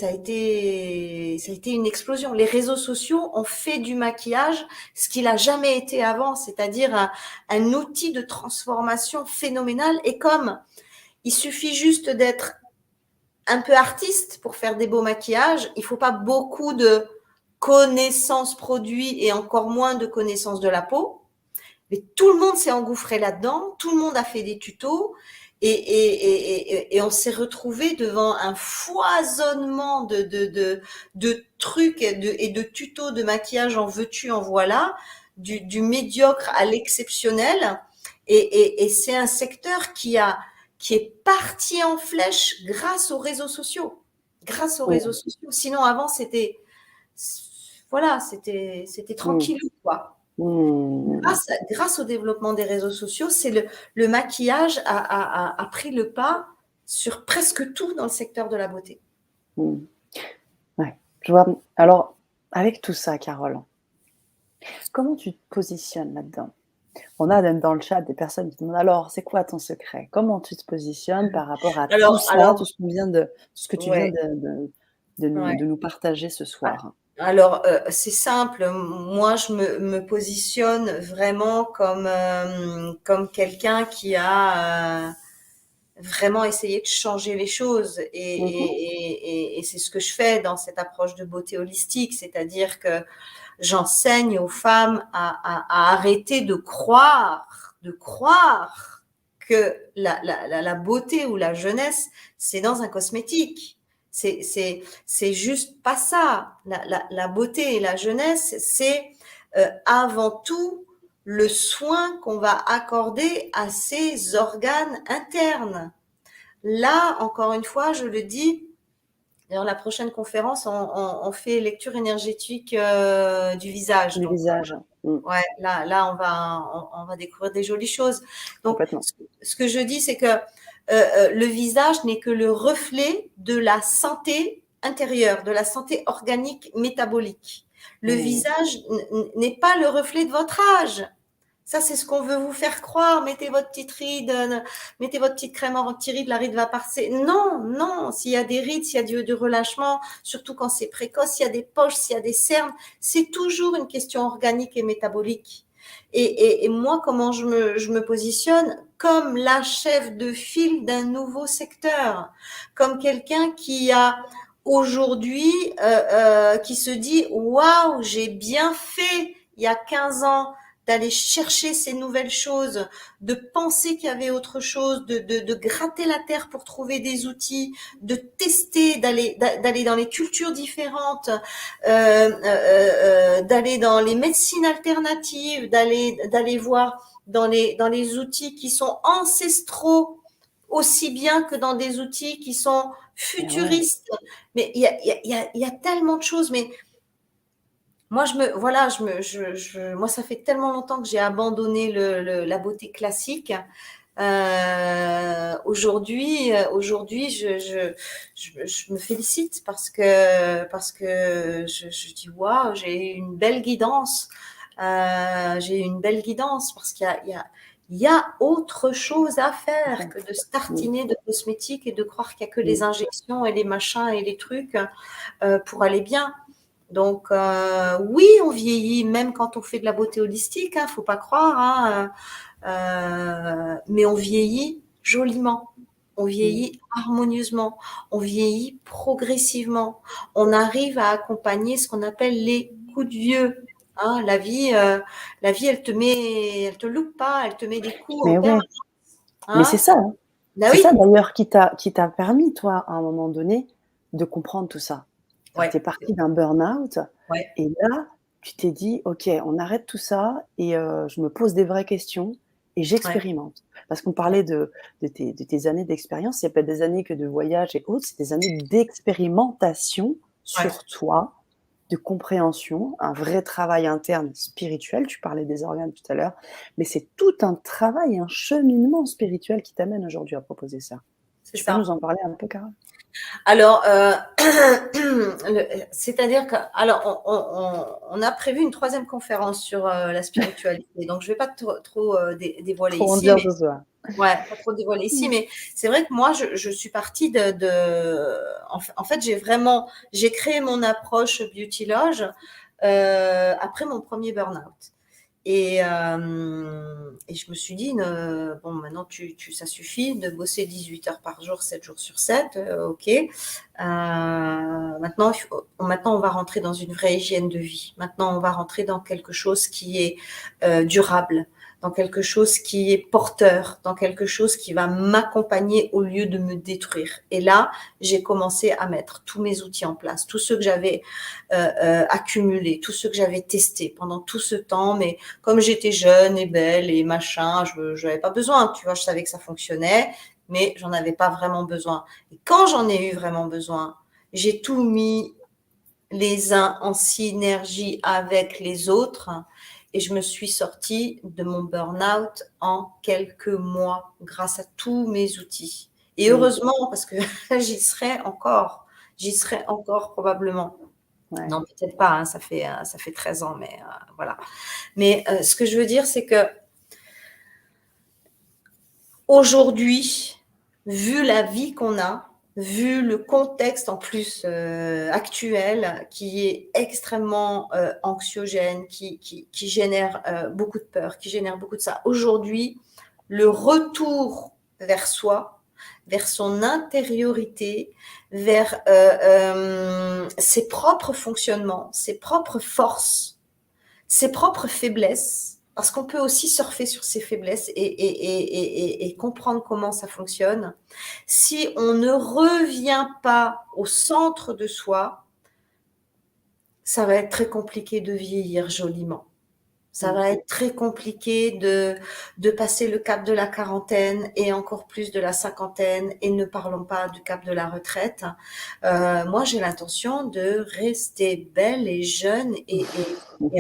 une explosion. Les réseaux sociaux ont fait du maquillage ce qu'il a jamais été avant, c'est-à-dire un outil de transformation phénoménal. Et comme il suffit juste d'être un peu artiste pour faire des beaux maquillages, il faut pas beaucoup de connaissances produits et encore moins de connaissances de la peau. Mais tout le monde s'est engouffré là-dedans, tout le monde a fait des tutos et on s'est retrouvé devant un foisonnement de trucs et de tutos de maquillage en veux-tu, en voilà, du médiocre à l'exceptionnel. Et c'est un secteur qui est parti en flèche grâce aux réseaux sociaux. Grâce aux réseaux Mmh. sociaux. Sinon, avant, voilà, c'était Mmh. tranquillou, quoi. Mmh. Grâce au développement des réseaux sociaux, le maquillage a pris le pas sur presque tout dans le secteur de la beauté. Mmh. Ouais, je vois. Alors, avec tout ça, Carole, comment tu te positionnes là-dedans? On a même dans le chat des personnes qui demandent: «Alors, c'est quoi ton secret?» Comment tu te positionnes par rapport à tout ça, Alors, tout ce qu'on vient de tout ce que tu viens ouais, de ouais. nous partager ce soir? Alors, c'est simple. Moi, je me positionne vraiment comme quelqu'un qui a vraiment essayé de changer les choses. Mmh mh. Et c'est ce que je fais dans cette approche de beauté holistique, c'est-à-dire que j'enseigne aux femmes à arrêter de croire que la beauté ou la jeunesse, c'est dans un cosmétique. C'est juste pas ça. La beauté et la jeunesse, c'est avant tout le soin qu'on va accorder à ses organes internes. Là, encore une fois, je le dis, dans la prochaine conférence, on fait lecture énergétique du visage. Du Donc, visage. Mmh, ouais, là, on va découvrir des jolies choses. Donc, complètement. ce que je dis, c'est que le visage n'est que le reflet de la santé intérieure, de la santé organique métabolique. Le Mmh. visage n'est pas le reflet de votre âge. Ça, c'est ce qu'on veut vous faire croire. Mettez votre petite ride, mettez votre petite crème anti-ride, la ride va passer. Non, non. S'il y a des rides, s'il y a du relâchement, surtout quand c'est précoce, s'il y a des poches, s'il y a des cernes, c'est toujours une question organique et métabolique. Et moi, comment je me positionne? Comme la chef de file d'un nouveau secteur, comme quelqu'un qui a aujourd'hui, qui se dit, waouh, j'ai bien fait il y a 15 ans d'aller chercher ces nouvelles choses, de penser qu'il y avait autre chose, de gratter la terre pour trouver des outils, de tester, d'aller dans les cultures différentes, d'aller dans les médecines alternatives, d'aller voir dans les outils qui sont ancestraux aussi bien que dans des outils qui sont Et ouais. futuristes. Mais il y a tellement de choses. Mais moi, voilà, moi, ça fait tellement longtemps que j'ai abandonné la beauté classique. Aujourd'hui, je me félicite parce que je dis waouh, j'ai une belle guidance. J'ai une belle guidance parce qu'il y a autre chose à faire que de se Mmh. tartiner de cosmétiques et de croire qu'il n'y a que les Mmh. injections et les machins et les trucs pour aller bien. Donc, oui, on vieillit même quand on fait de la beauté holistique, hein, faut pas croire, hein, mais on vieillit joliment, on Mmh. vieillit harmonieusement, on vieillit progressivement. On arrive à accompagner ce qu'on appelle les coups de vieux. Hein, la vie, elle te loupe pas, elle te met des coups en Mais permanence. ouais, mais c'est Hein. ça, hein. Bah C'est ça oui, d'ailleurs qui t'a permis, toi, à un moment donné, de comprendre tout ça. ouais, Tu es partie d'un burn-out ouais, et là, tu t'es dit: «OK, on arrête tout ça et je me pose des vraies questions et Ouais, j'expérimente. Parce qu'on ouais, parlait de tes années d'expérience, c'est pas des années que de voyage et autres, c'est des années d'expérimentation ouais. sur toi, de compréhension, un vrai travail interne spirituel. Tu parlais des organes tout à l'heure, mais c'est tout un travail, un cheminement spirituel qui t'amène aujourd'hui à proposer ça. C'est Tu peux nous ça. en parler un peu, Carole? Alors, c'est-à-dire que, alors, on a prévu une troisième conférence sur la spiritualité. Donc, je ne vais pas trop dévoiler Trop en ici, dire mais ce soir. ouais, pas trop dévoiler ici. Mmh. Mais c'est vrai que moi, je suis partie en fait, j'ai créé mon approche Beauty Loge après mon premier burn-out. Et je me suis dit, bon, maintenant, ça suffit de bosser 18 heures par jour, 7 jours sur 7, ok. Maintenant, on va rentrer dans une vraie hygiène de vie. Maintenant, on va rentrer dans quelque chose qui est durable, dans quelque chose qui est porteur, dans quelque chose qui va m'accompagner au lieu de me détruire. Et là, j'ai commencé à mettre tous mes outils en place, tous ceux que j'avais accumulés, tous ceux que j'avais testés pendant tout ce temps, mais comme j'étais jeune et belle et machin, je n'avais pas besoin, tu vois, je savais que ça fonctionnait, mais j'en avais pas vraiment besoin. Et quand j'en ai eu vraiment besoin, j'ai tout mis les uns en synergie avec les autres et je me suis sortie de mon burn-out en quelques mois grâce à tous mes outils. Et Mmh. heureusement, parce que j'y serai encore probablement. Ouais. Non, peut-être pas, hein, ça fait 13 ans, mais voilà. Mais ce que je veux dire, c'est que aujourd'hui, vu la vie qu'on a, vu le contexte en plus actuel qui est extrêmement anxiogène, qui génère beaucoup de peur, qui génère beaucoup de ça, aujourd'hui, le retour vers soi, vers son intériorité, vers ses propres fonctionnements, ses propres forces, ses propres faiblesses, parce qu'on peut aussi surfer sur ses faiblesses et comprendre comment ça fonctionne. Si on ne revient pas au centre de soi, ça va être très compliqué de vieillir joliment. Ça Mmh. va être très compliqué de passer le cap de la quarantaine et encore plus de la cinquantaine, et ne parlons pas du cap de la retraite. Moi, j'ai l'intention de rester belle et jeune et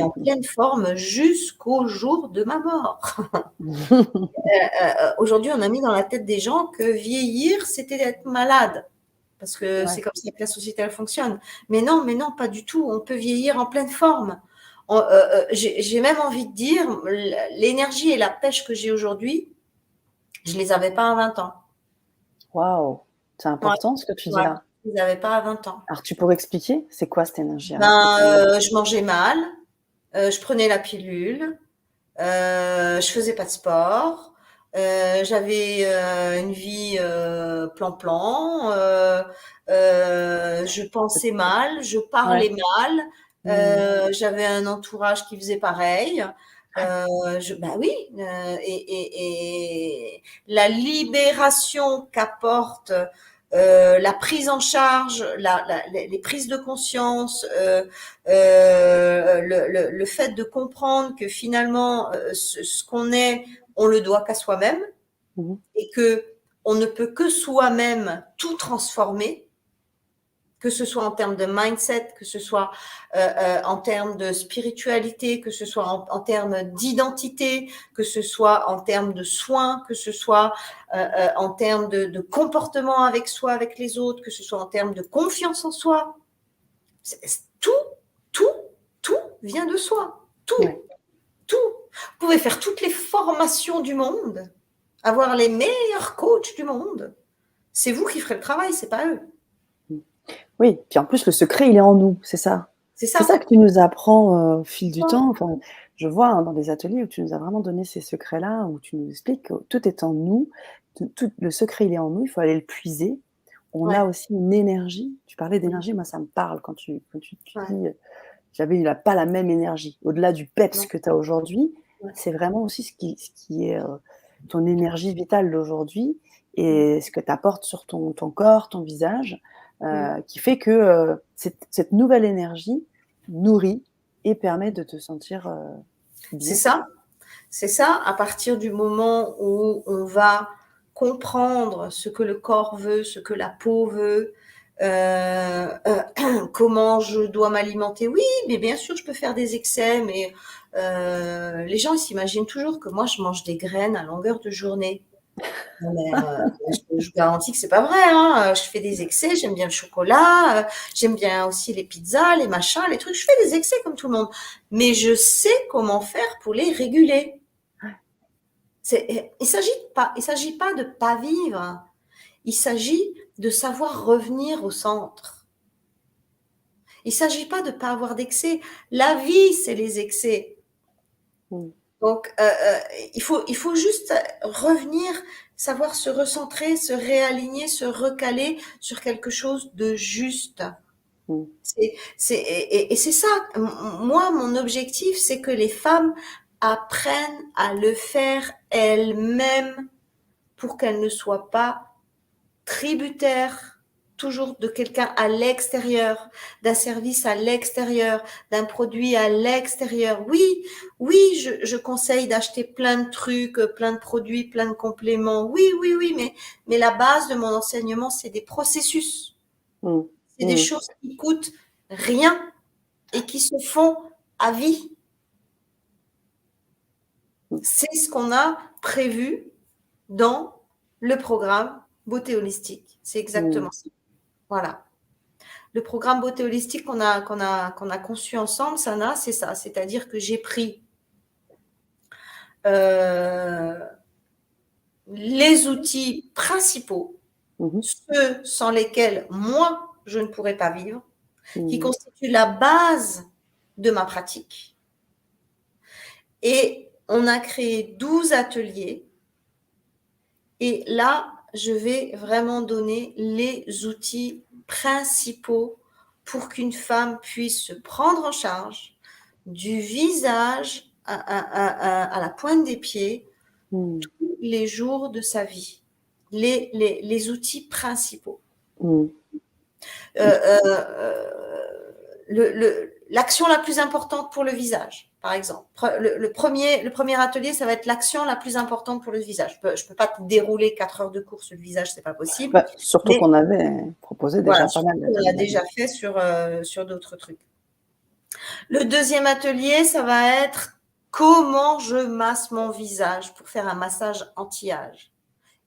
en pleine forme jusqu'au jour de ma mort. Aujourd'hui, on a mis dans la tête des gens que vieillir, c'était être malade. Parce que Ouais. c'est comme ça que la société elle fonctionne. Mais non, pas du tout. On peut vieillir en pleine forme. J'ai même envie de dire, l'énergie et la pêche que j'ai aujourd'hui, je les avais pas à 20 ans. Waouh! C'est Ouais, important ce que tu dis ouais, là. je les avais pas à 20 ans. Alors tu pourrais expliquer? C'est quoi cette énergie alors que Ben, tu as eu? je mangeais mal, je prenais la pilule, je faisais pas de sport, j'avais une vie plan-plan, je pensais mal, je Ouais. parlais mal, Mmh. j'avais un entourage qui faisait pareil. Bah oui, et la libération qu'apporte la prise en charge, les prises de conscience, le fait de comprendre que finalement, ce qu'on est, on le doit qu'à soi-même Mmh mh. et que on ne peut que soi-même tout transformer, que ce soit en termes de mindset, que ce soit en termes de spiritualité, que ce soit en termes d'identité, que ce soit en termes de soins, que ce soit en termes de comportement avec soi, avec les autres, que ce soit en termes de confiance en soi. Tout, tout, tout vient de soi. Ouais. Tout, tout. Vous pouvez faire toutes les formations du monde, avoir les meilleurs coachs du monde. C'est vous qui ferez le travail, c'est pas eux. Mmh. Oui, puis en plus le secret il est en nous, c'est ça. C'est C'est ça ça. que tu nous apprends, au fil du temps. Enfin, je vois, hein, dans des ateliers où tu nous as vraiment donné ces secrets-là, où tu nous expliques que tout est en nous, tout le secret il est en nous, il faut aller le puiser. On a Ouais, aussi une énergie, tu parlais ouais, d'énergie, moi ça me parle quand tu ouais, dis, «J'avais pas la même énergie». Au-delà du peps ouais, que tu as aujourd'hui, ouais, c'est vraiment aussi ce qui est, ton énergie vitale d'aujourd'hui ouais. et ce que tu apportes sur ton corps, ton visage, Mmh. qui fait que, cette nouvelle énergie nourrit et permet de te sentir, C'est bien. ça. C'est ça, à partir du moment où on va comprendre ce que le corps veut, ce que la peau veut, comment je dois m'alimenter. Oui, mais bien sûr, je peux faire des excès, mais les gens ils s'imaginent toujours que moi, je mange des graines à longueur de journée. Non, mais je garantis que c'est pas vrai. Hein. Je fais des excès, j'aime bien le chocolat, j'aime bien aussi les pizzas, les machins, les trucs. Je fais des excès comme tout le monde. Mais je sais comment faire pour les réguler. Il s'agit pas de pas vivre. Il s'agit de savoir revenir au centre. Il s'agit pas de pas avoir d'excès. La vie, c'est les excès. Mmh. Donc, il faut juste revenir, savoir se recentrer, se réaligner, se recaler sur quelque chose de juste. Mmh. Et c'est ça. Moi, mon objectif, c'est que les femmes apprennent à le faire elles-mêmes pour qu'elles ne soient pas tributaires toujours de quelqu'un à l'extérieur, d'un service à l'extérieur, d'un produit à l'extérieur. Oui, oui, je conseille d'acheter plein de trucs, plein de produits, plein de compléments. Oui, oui, oui, mais la base de mon enseignement, c'est des processus. Mmh. C'est des Mmh. choses qui coûtent rien et qui se font à vie. Mmh. C'est ce qu'on a prévu dans le programme Beauté Holistique. C'est Mmh. exactement ça. Voilà. Le programme Beauté Holistique qu'on a conçu ensemble, Sana, c'est ça. C'est-à-dire que j'ai pris euh, les outils principaux, Mmh. ceux sans lesquels moi, je ne pourrais pas vivre, qui Mmh. constituent la base de ma pratique. Et on a créé 12 ateliers. Et là, je vais vraiment donner les outils principaux pour qu'une femme puisse se prendre en charge du visage à la pointe des pieds Mmh. tous les jours de sa vie. Les outils principaux. Mmh. L'action la plus importante pour le visage, par exemple. Le premier atelier, ça va être l'action la plus importante pour le visage. Je peux pas te dérouler 4 heures de cours sur le visage, c'est pas possible. Bah, surtout Mais qu'on avait proposé voilà, déjà pas surtout mal qu'on l'a d'ateliers déjà là-dessus. fait sur d'autres trucs. Le deuxième atelier, ça va être comment je masse mon visage pour faire un massage anti-âge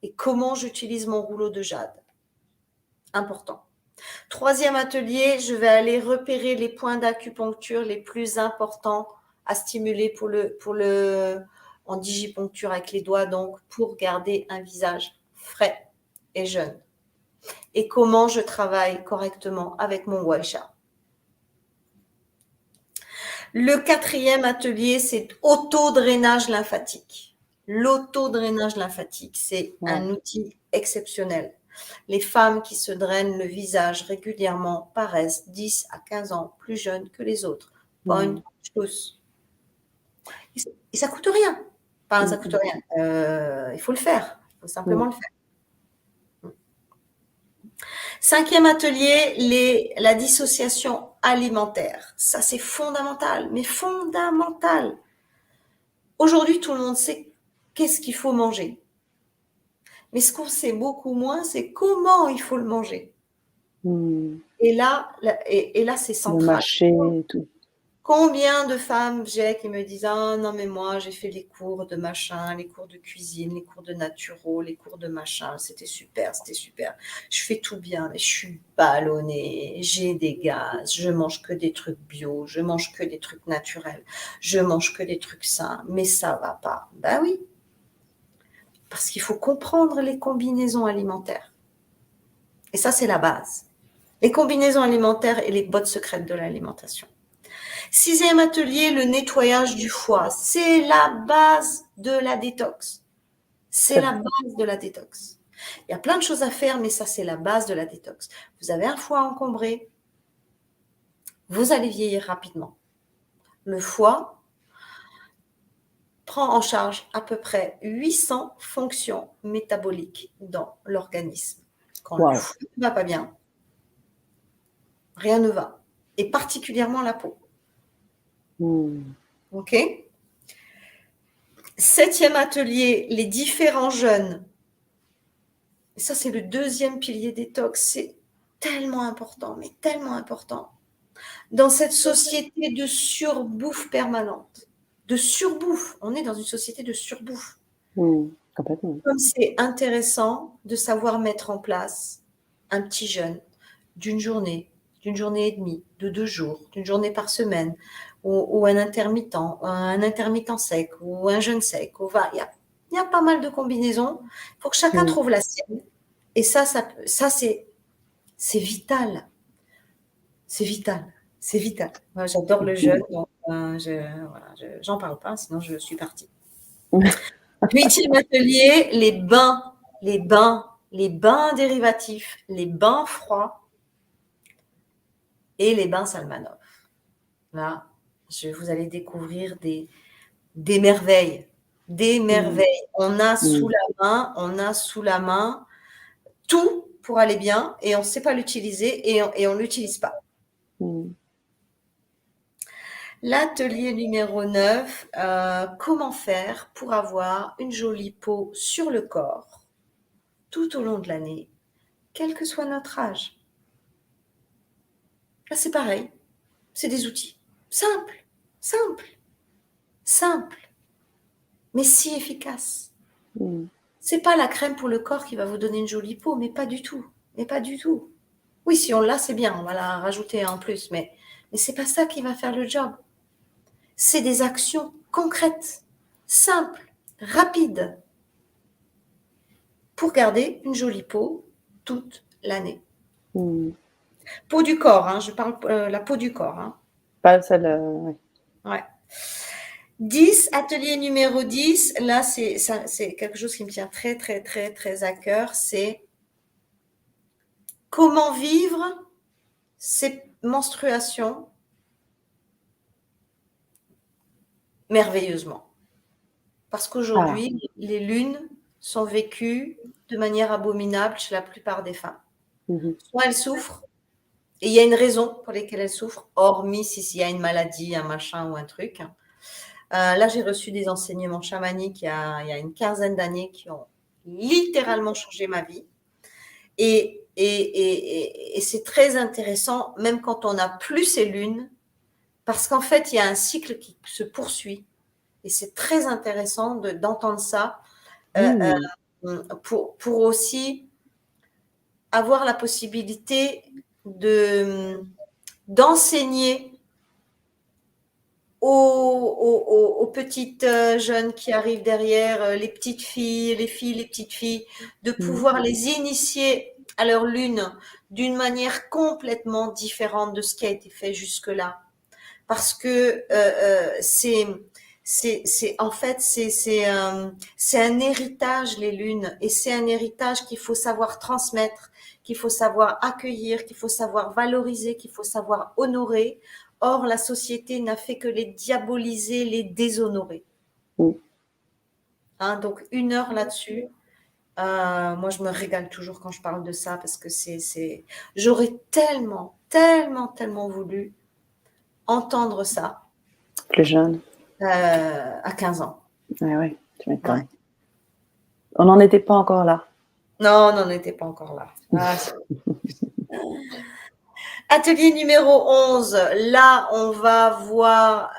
et comment j'utilise mon rouleau de jade. Important. Troisième atelier, je vais aller repérer les points d'acupuncture les plus importants à stimuler en digipuncture avec les doigts, donc pour garder un visage frais et jeune. Et comment je travaille correctement avec mon Waisha. Le quatrième atelier, c'est autodrainage lymphatique. L'autodrainage lymphatique, c'est Ouais. un outil exceptionnel. Les femmes qui se drainent le visage régulièrement paraissent 10 à 15 ans plus jeunes que les autres. Point Mmh. chose. Et ça coûte rien. Enfin, ça coûte Mmh. rien. Il faut le faire. Il faut Mmh. simplement le faire. Cinquième atelier, la dissociation alimentaire. Ça, c'est fondamental, mais fondamental. Aujourd'hui, tout le monde sait qu'est-ce qu'il faut manger. Mais ce qu'on sait beaucoup moins, c'est comment il faut le manger. Mmh. Et là, c'est Le central. mâcher et tout. Combien de femmes j'ai qui me disent ah non mais moi j'ai fait les cours de machin, les cours de cuisine, les cours de naturo, les cours de machin, c'était super, je fais tout bien mais je suis ballonnée, j'ai des gaz, je mange que des trucs bio, je mange que des trucs naturels, je mange que des trucs sains, mais ça va pas. Ben oui, parce qu'il faut comprendre les combinaisons alimentaires. Et ça c'est la base. Les combinaisons alimentaires et les bottes secrètes de l'alimentation. Sixième atelier, le nettoyage du foie. C'est la base de la détox. C'est C'est la vrai. base de la détox. Il y a plein de choses à faire, mais ça, c'est la base de la détox. Vous avez un foie encombré, vous allez vieillir rapidement. Le foie prend en charge à peu près 800 fonctions métaboliques dans l'organisme. Quand le Waouh! foie ne va pas bien, rien ne va. Et particulièrement la peau. Mmh. OK ? 7e atelier, les différents jeûnes. Et ça, c'est le 2e pilier détox. C'est tellement important, mais tellement important. Dans cette société de surbouffe permanente, de surbouffe, on est dans une société de surbouffe. Complètement. Comme c'est intéressant de savoir mettre en place un petit jeûne d'une journée et demie, de 2 jours, d'une journée par semaine, ou un intermittent sec, ou un jeûne sec. Il y a pas mal de combinaisons. Il faut que chacun trouve la sienne. Et ça c'est vital. C'est vital. C'est vital. Moi, j'adore le jeûne, donc j'en parle pas, sinon je suis partie. 8e atelier, les bains dérivatifs, les bains froids et les bains Salmanov. Là, vous allez découvrir des merveilles. Des merveilles. On a sous la main tout pour aller bien et on ne sait pas l'utiliser et on ne l'utilise pas. L'atelier numéro 9, comment faire pour avoir une jolie peau sur le corps tout au long de l'année, quel que soit notre âge. Là, c'est pareil. C'est des outils simples, mais si efficaces. C'est pas la crème pour le corps qui va vous donner une jolie peau, mais pas du tout. Oui, si on l'a, c'est bien, on va la rajouter en plus, mais c'est pas ça qui va faire le job. C'est des actions concrètes, simples, rapides, pour garder une jolie peau toute l'année. Peau du corps, je parle la peau du corps. Pas celle. Ouais. 10, atelier numéro 10, là c'est quelque chose qui me tient très très très très à cœur, c'est comment vivre ces menstruations merveilleusement. Parce qu'aujourd'hui, les lunes sont vécues de manière abominable chez la plupart des femmes. Soit elles souffrent, et il y a une raison pour laquelle elles souffrent, hormis s'il y a une maladie, un machin ou un truc. Là, j'ai reçu des enseignements chamaniques il y a une quinzaine d'années qui ont littéralement changé ma vie. Et c'est très intéressant, même quand on n'a plus ces lunes, parce qu'en fait, il y a un cycle qui se poursuit. Et c'est très intéressant d'entendre ça pour aussi avoir la possibilité d'enseigner aux petites jeunes qui arrivent derrière, les petites filles, les petites filles, de pouvoir les initier à leur lune d'une manière complètement différente de ce qui a été fait jusque-là. Parce que en fait, c'est un héritage, les lunes, et c'est un héritage qu'il faut savoir transmettre, qu'il faut savoir accueillir, qu'il faut savoir valoriser, qu'il faut savoir honorer. Or, la société n'a fait que les diaboliser, les déshonorer. Donc, 1 heure là-dessus. Moi, je me régale toujours quand je parle de ça parce que j'aurais tellement voulu entendre ça. Plus jeune. À 15 ans. Oui, tu m'étonnes. On n'en était pas encore là. Non, on n'en était pas encore là. Atelier numéro 11. Là, on va voir,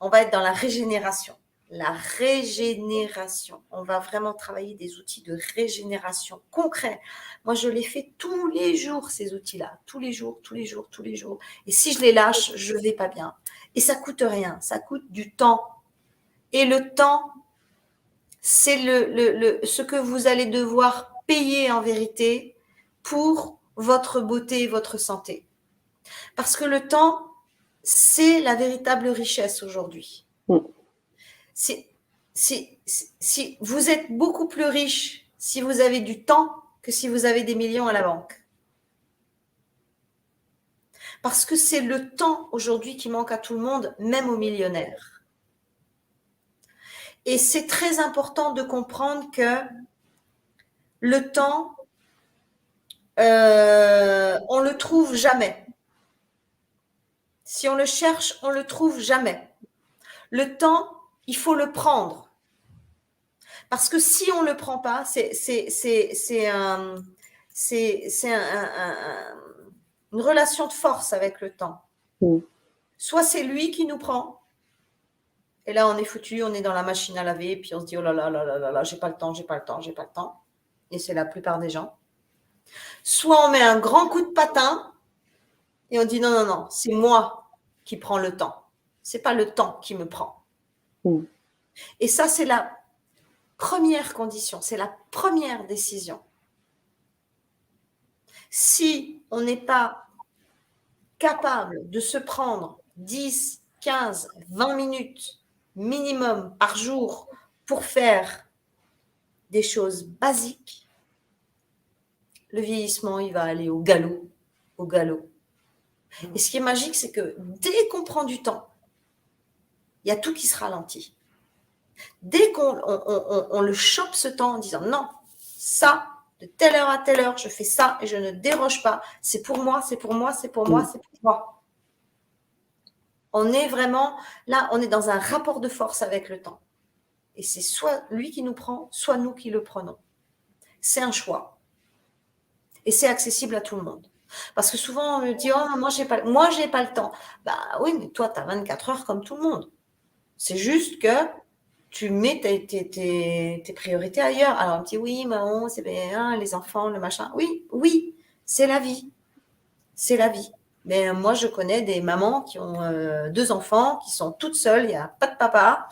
on va être dans la régénération. La régénération. On va vraiment travailler des outils de régénération concrets. Moi, je les fais tous les jours, ces outils-là. Tous les jours. Et si je les lâche, je ne vais pas bien. Et ça coûte rien. Ça coûte du temps. Et le temps, c'est ce que vous allez devoir payer en vérité pour votre beauté et votre santé. Parce que le temps, c'est la véritable richesse aujourd'hui. Si vous êtes beaucoup plus riche si vous avez du temps que si vous avez des millions à la banque. Parce que c'est le temps aujourd'hui qui manque à tout le monde, même aux millionnaires. Et c'est très important de comprendre que le temps, on le trouve jamais. Si on le cherche, on le trouve jamais. Le temps, il faut le prendre. Parce que si on ne le prend pas, une relation de force avec le temps. Soit c'est lui qui nous prend, et là on est foutu, on est dans la machine à laver, puis on se dit oh là là là là là là, j'ai pas le temps, j'ai pas le temps, j'ai pas le temps. Et c'est la plupart des gens. Soit on met un grand coup de patin et on dit non, non, non, c'est moi qui prends le temps. C'est pas le temps qui me prend. Et ça, c'est la première condition, c'est la première décision. Si on n'est pas capable de se prendre 10, 15, 20 minutes minimum par jour pour faire des choses basiques, le vieillissement, il va aller au galop, au galop. Et ce qui est magique, c'est que dès qu'on prend du temps, il y a tout qui se ralentit. Dès qu'on le chope ce temps en disant non, ça, de telle heure à telle heure, je fais ça et je ne déroge pas, c'est pour moi, c'est pour moi, c'est pour moi, c'est pour moi. On est vraiment, là, on est dans un rapport de force avec le temps. Et c'est soit lui qui nous prend, soit nous qui le prenons. C'est un choix. Et c'est accessible à tout le monde. Parce que souvent, on me dit, oh, moi, j'ai pas le temps. Bah oui, mais toi, tu as 24 heures comme tout le monde. C'est juste que tu mets tes priorités ailleurs. Alors, on me dit, oui, maman, c'est bien, les enfants, le machin. Oui, oui, c'est la vie. C'est la vie. Mais moi, je connais des mamans qui ont 2 enfants, qui sont toutes seules, il n'y a pas de papa,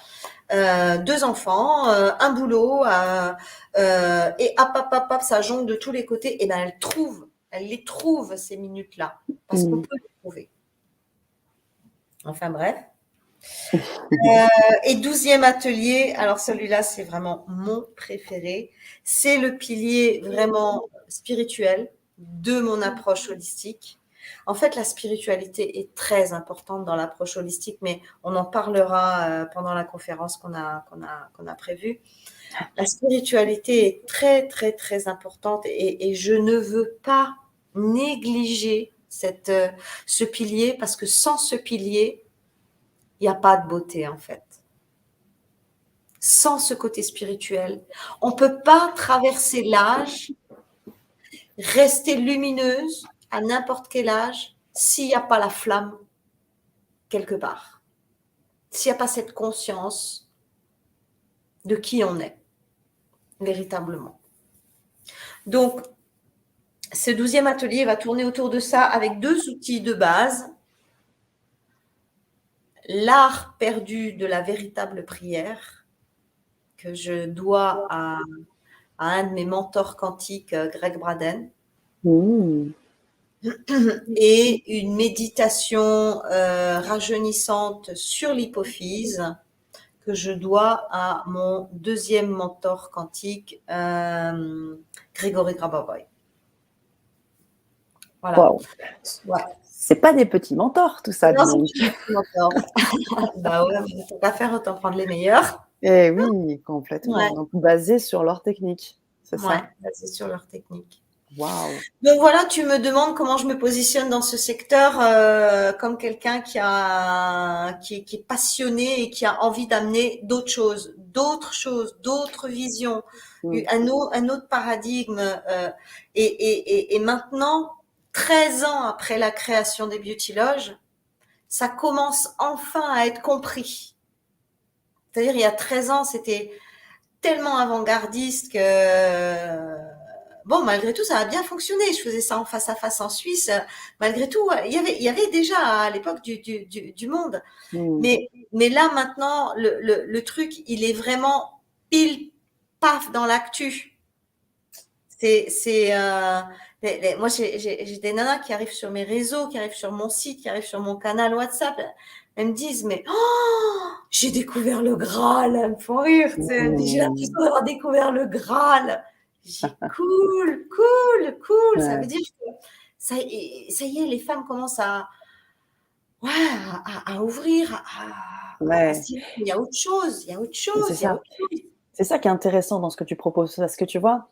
2 enfants, un boulot, et hop, ça jongle de tous les côtés. Et ben, elle les trouve, ces minutes-là, parce qu'on peut les trouver. Enfin, bref. Et 12e atelier, alors celui-là, c'est vraiment mon préféré. C'est le pilier vraiment spirituel de mon approche holistique. En fait, la spiritualité est très importante dans l'approche holistique, mais on en parlera pendant la conférence qu'on a prévue. La spiritualité est très, très, très importante et je ne veux pas négliger ce pilier parce que sans ce pilier, il n'y a pas de beauté en fait. Sans ce côté spirituel, on ne peut pas traverser l'âge, rester lumineuse à n'importe quel âge s'il n'y a pas la flamme quelque part. S'il n'y a pas cette conscience de qui on est, véritablement. Donc, ce 12e atelier va tourner autour de ça avec 2 outils de base. L'art perdu de la véritable prière, que je dois à un de mes mentors quantiques, Greg Braden. Et une méditation rajeunissante sur l'hypophyse que je dois à mon 2e mentor quantique, Grégory Grabovoy. Voilà. Wow. Ouais. C'est pas des petits mentors, tout ça. Non, c'est des petits mentors. Bah ouais, il ne faut pas faire, autant prendre les meilleurs. Eh oui, complètement. Ouais. Donc, basé sur leur technique, c'est ça? Ouais, basé sur leur technique. Waouh. Donc voilà, tu me demandes comment je me positionne dans ce secteur comme quelqu'un qui est passionné et qui a envie d'amener d'autres choses, d'autres visions, un autre paradigme. Et maintenant, 13 ans après la création des Beauty Lodge, ça commence enfin à être compris. C'est-à-dire, il y a 13 ans, c'était tellement avant-gardiste que... Bon, malgré tout, ça a bien fonctionné. Je faisais ça en face à face en Suisse. Malgré tout, il y avait déjà à l'époque du monde. Mais là, maintenant, le truc, il est vraiment pile, paf, dans l'actu. Moi, j'ai des nanas qui arrivent sur mes réseaux, qui arrivent sur mon site, qui arrivent sur mon canal WhatsApp. Elles me disent, mais j'ai découvert le Graal. Elles me font rire. J'ai l'impression d'avoir découvert le Graal. J'ai cool. Ouais. Ça veut dire que ça y est, les femmes commencent à ouvrir, à se dire qu'il y a autre chose, C'est ça qui est intéressant dans ce que tu proposes, parce que tu vois,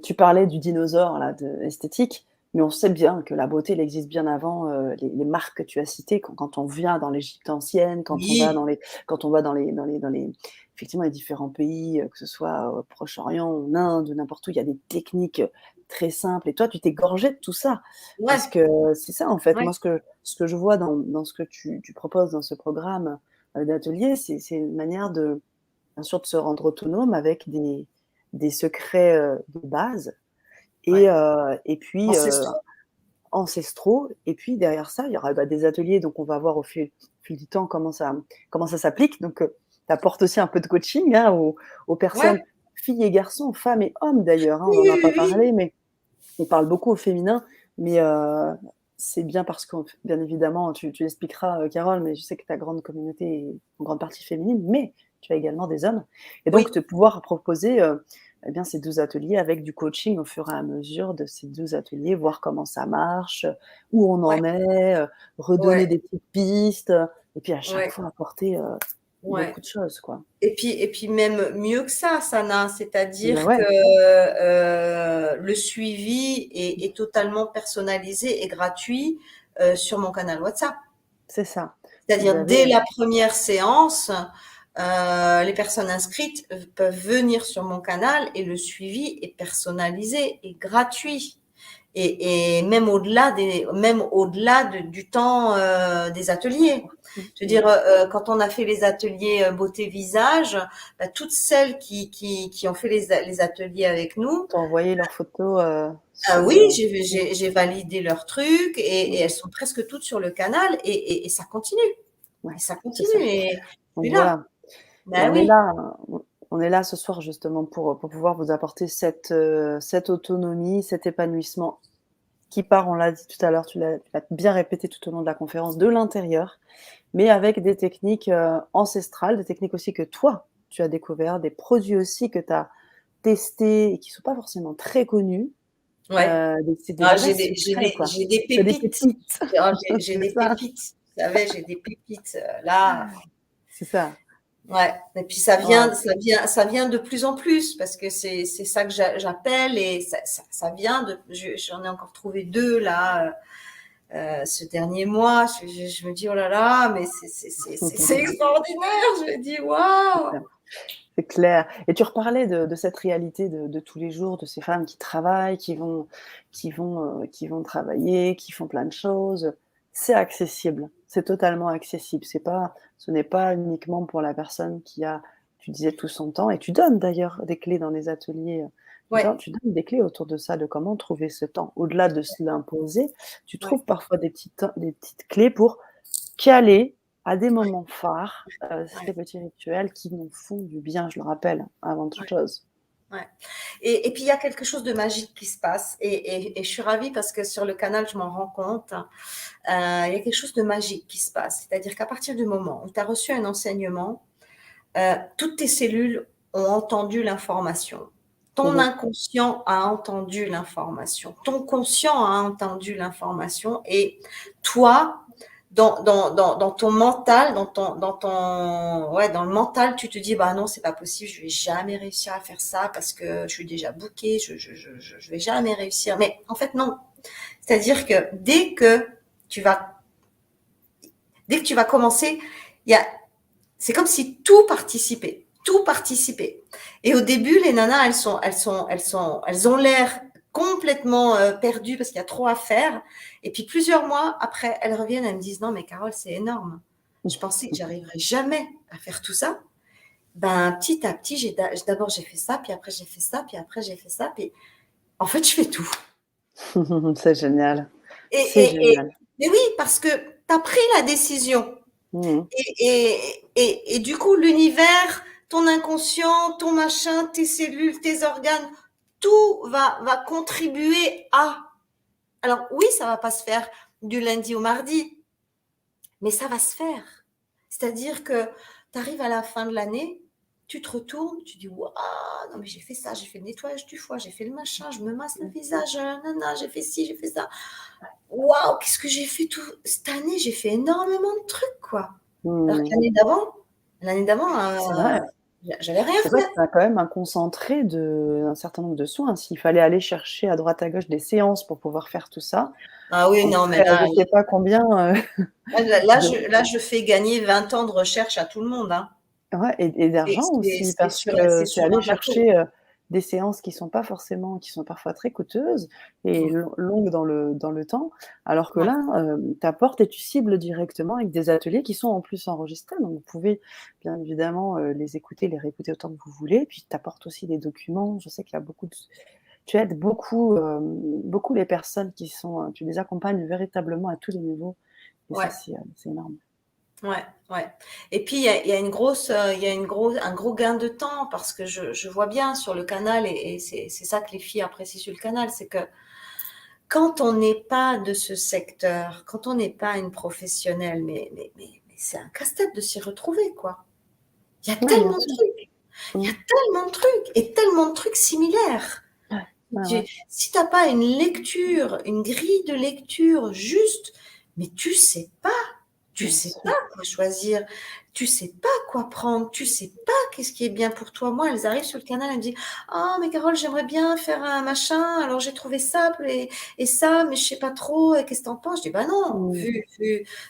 tu parlais du dinosaure là, esthétique, Mais on sait bien que la beauté, elle existe bien avant, les marques que tu as citées. Quand on vient dans l'Égypte ancienne, quand on va Oui, dans les effectivement les différents pays, que ce soit au Proche-Orient, en Inde, n'importe où, il y a des techniques, très simples et toi, tu t'es gorgée de tout ça. Parce ouais, que c'est ça, en fait, ouais, moi, ce que je vois dans ce que tu proposes dans ce programme, d'atelier, c'est une manière de bien sûr, de se rendre autonome avec des secrets, de base ouais. et puis, Ancestraux. ancestraux et puis derrière ça, il y aura, bah, des ateliers, donc on va voir au fil du temps comment ça s'applique. Donc, tu apportes aussi un peu de coaching, hein, aux Ouais. personnes, filles et garçons, femmes et hommes d'ailleurs, hein, Oui, on n'en oui, a pas oui, oui. parlé, mais on parle beaucoup au féminin, mais c'est bien parce que bien évidemment, tu l'expliqueras, Carole, mais je sais que ta grande communauté est en grande partie féminine, mais tu as également des hommes et donc Oui, de pouvoir proposer, eh bien, ces 2 ateliers avec du coaching au fur et à mesure de ces 2 ateliers, voir comment ça marche, où on ouais, en est, redonner ouais, des petites pistes, et puis à chaque ouais, fois apporter, ouais. beaucoup de choses, quoi. Et puis même mieux que ça, Sana, Bah, c'est-à-dire que ouais, le suivi est totalement personnalisé et gratuit sur mon canal WhatsApp. c'est ça. Vous C'est-à-dire avez, dès la première séance, les personnes inscrites peuvent venir sur mon canal et le suivi est personnalisé et gratuit. Et même au-delà du temps des ateliers. Je veux mmh, dire, quand on a fait les ateliers beauté visage, bah, toutes celles qui ont fait les ateliers avec nous, t'ont envoyé leurs photos, ah sur, oui, j'ai validé leurs trucs et mmh, elles sont presque toutes sur le canal et ça continue. ouais, Et ça c'est continue. ça. Et je Donc suis là. voilà. Et Ben oui, on est là ce soir justement pour pouvoir vous apporter cette autonomie, cet épanouissement qui part, on l'a dit tout à l'heure, tu l'as bien répété tout au long de la conférence, de l'intérieur, mais avec des techniques, ancestrales, des techniques aussi que toi, tu as découvert, des produits aussi que tu as testés et qui sont pas forcément très connus, ouais. c'est des Ah, vrais secrets, quoi. j'ai des C'est des pépites. pépites. Ah, j'ai C'est des ça, pépites. Vous savez, j'ai des pépites. Là, c'est ça. ouais. Et puis ça vient, Waouh. ça vient, ça vient de plus en plus parce que c'est ça que j'appelle et ça vient de. J'en ai encore trouvé deux là ce dernier mois. Je me dis oh là là, mais c'est extraordinaire. Je me dis waouh. C'est clair. Et tu reparlais de cette réalité de tous les jours, de ces femmes qui travaillent, qui vont travailler, qui font plein de choses. C'est accessible, c'est totalement accessible. Ce n'est pas uniquement pour la personne qui a, tu disais, tout son temps et tu donnes d'ailleurs des clés dans les ateliers, Ouais, tu donnes des clés autour de ça, de comment trouver ce temps. Au-delà de se l'imposer, tu ouais, trouves parfois des petites clés pour caler à des moments phares, ces ouais, petits rituels qui nous font du bien, je le rappelle, avant toute ouais. chose. Ouais. Et puis il y a quelque chose de magique qui se passe et je suis ravie parce que sur le canal je m'en rends compte. Il y a quelque chose de magique qui se passe. C'est-à-dire qu'à partir du moment où tu as reçu un enseignement, toutes tes cellules ont entendu l'information. Ton Mmh. inconscient a entendu l'information. Ton conscient a entendu l'information. Et toi, dans ton mental, ouais, dans le mental, tu te dis, bah non, c'est pas possible, je vais jamais réussir à faire ça parce que je suis déjà bookée, je vais jamais réussir. Mais en fait, non. C'est-à-dire que tu vas, dès que tu vas commencer, il y a c'est comme si tout participait, tout participait. Et au début, les nanas, elles ont l'air complètement perdues parce qu'il y a trop à faire. Et puis plusieurs mois après, elles reviennent, elles me disent non mais Carole, c'est énorme. Je pensais que j'arriverais jamais à faire tout ça. Ben petit à petit, d'abord j'ai fait ça, puis après j'ai fait ça, puis après j'ai fait ça, puis en fait je fais tout. C'est génial, Et, c'est et, et génial. mais oui, parce que tu as pris la décision. Mmh. Et du coup, l'univers, ton inconscient, ton machin, tes cellules, tes organes, tout va contribuer à. Alors oui, ça va pas se faire du lundi au mardi, mais ça va se faire. C'est-à-dire que tu arrives à la fin de l'année, tu te retournes, tu dis waouh, non mais j'ai fait ça, j'ai fait le nettoyage du foie, j'ai fait le machin, je me masse le visage, nana, j'ai fait ci, j'ai fait ça. Waouh, qu'est-ce que j'ai fait tout cette année, j'ai fait énormément de trucs quoi. Alors que Mmh. l'année d'avant, C'est vrai. J'avais rien C'est vrai que fait. tu as quand même un concentré d'un certain nombre de soins. S'il fallait aller chercher à droite à gauche des séances pour pouvoir faire tout ça, Ah oui, on non, mais serait à je là, sais pas combien, là, de je fais gagner 20 ans de recherche à tout le monde, hein. ouais et d'argent aussi parce que C'est c'est sur aller un bateau. chercher, des séances qui sont pas forcément qui sont parfois très coûteuses et Mmh. longues dans le temps. Alors que Ouais, là, tu apportes et tu cibles directement avec des ateliers qui sont en plus enregistrés. Donc vous pouvez bien évidemment, les écouter, les réécouter autant que vous voulez. Puis tu apportes aussi des documents. Je sais qu'il y a beaucoup de tu aides beaucoup, beaucoup les personnes qui sont, tu les accompagnes véritablement à tous les niveaux et ça ouais, c'est énorme. ouais, ouais. Et puis il y a une grosse, il y a une grosse un gros gain de temps parce que je vois bien sur le canal et c'est ça que les filles apprécient sur le canal, c'est que quand on n'est pas de ce secteur, quand on n'est pas une professionnelle, mais c'est un casse-tête de s'y retrouver, quoi. Il y a Ouais, bien tellement de sûr. trucs, il y Mmh. a tellement de trucs et tellement de trucs similaires. Ouais, ouais, ouais. Si tu as pas une lecture, une grille de lecture juste, mais tu Bien sais pas sûr. quoi choisir, tu sais pas quoi prendre, tu sais pas qu'est-ce qui est bien pour toi. Moi, elles arrivent sur le canal, elles me disent: «Ah mais Carole, j'aimerais bien faire un machin, alors j'ai trouvé ça et ça, mais je sais pas trop, et qu'est-ce que tu en penses?» Je dis: «Bah non, Mmh.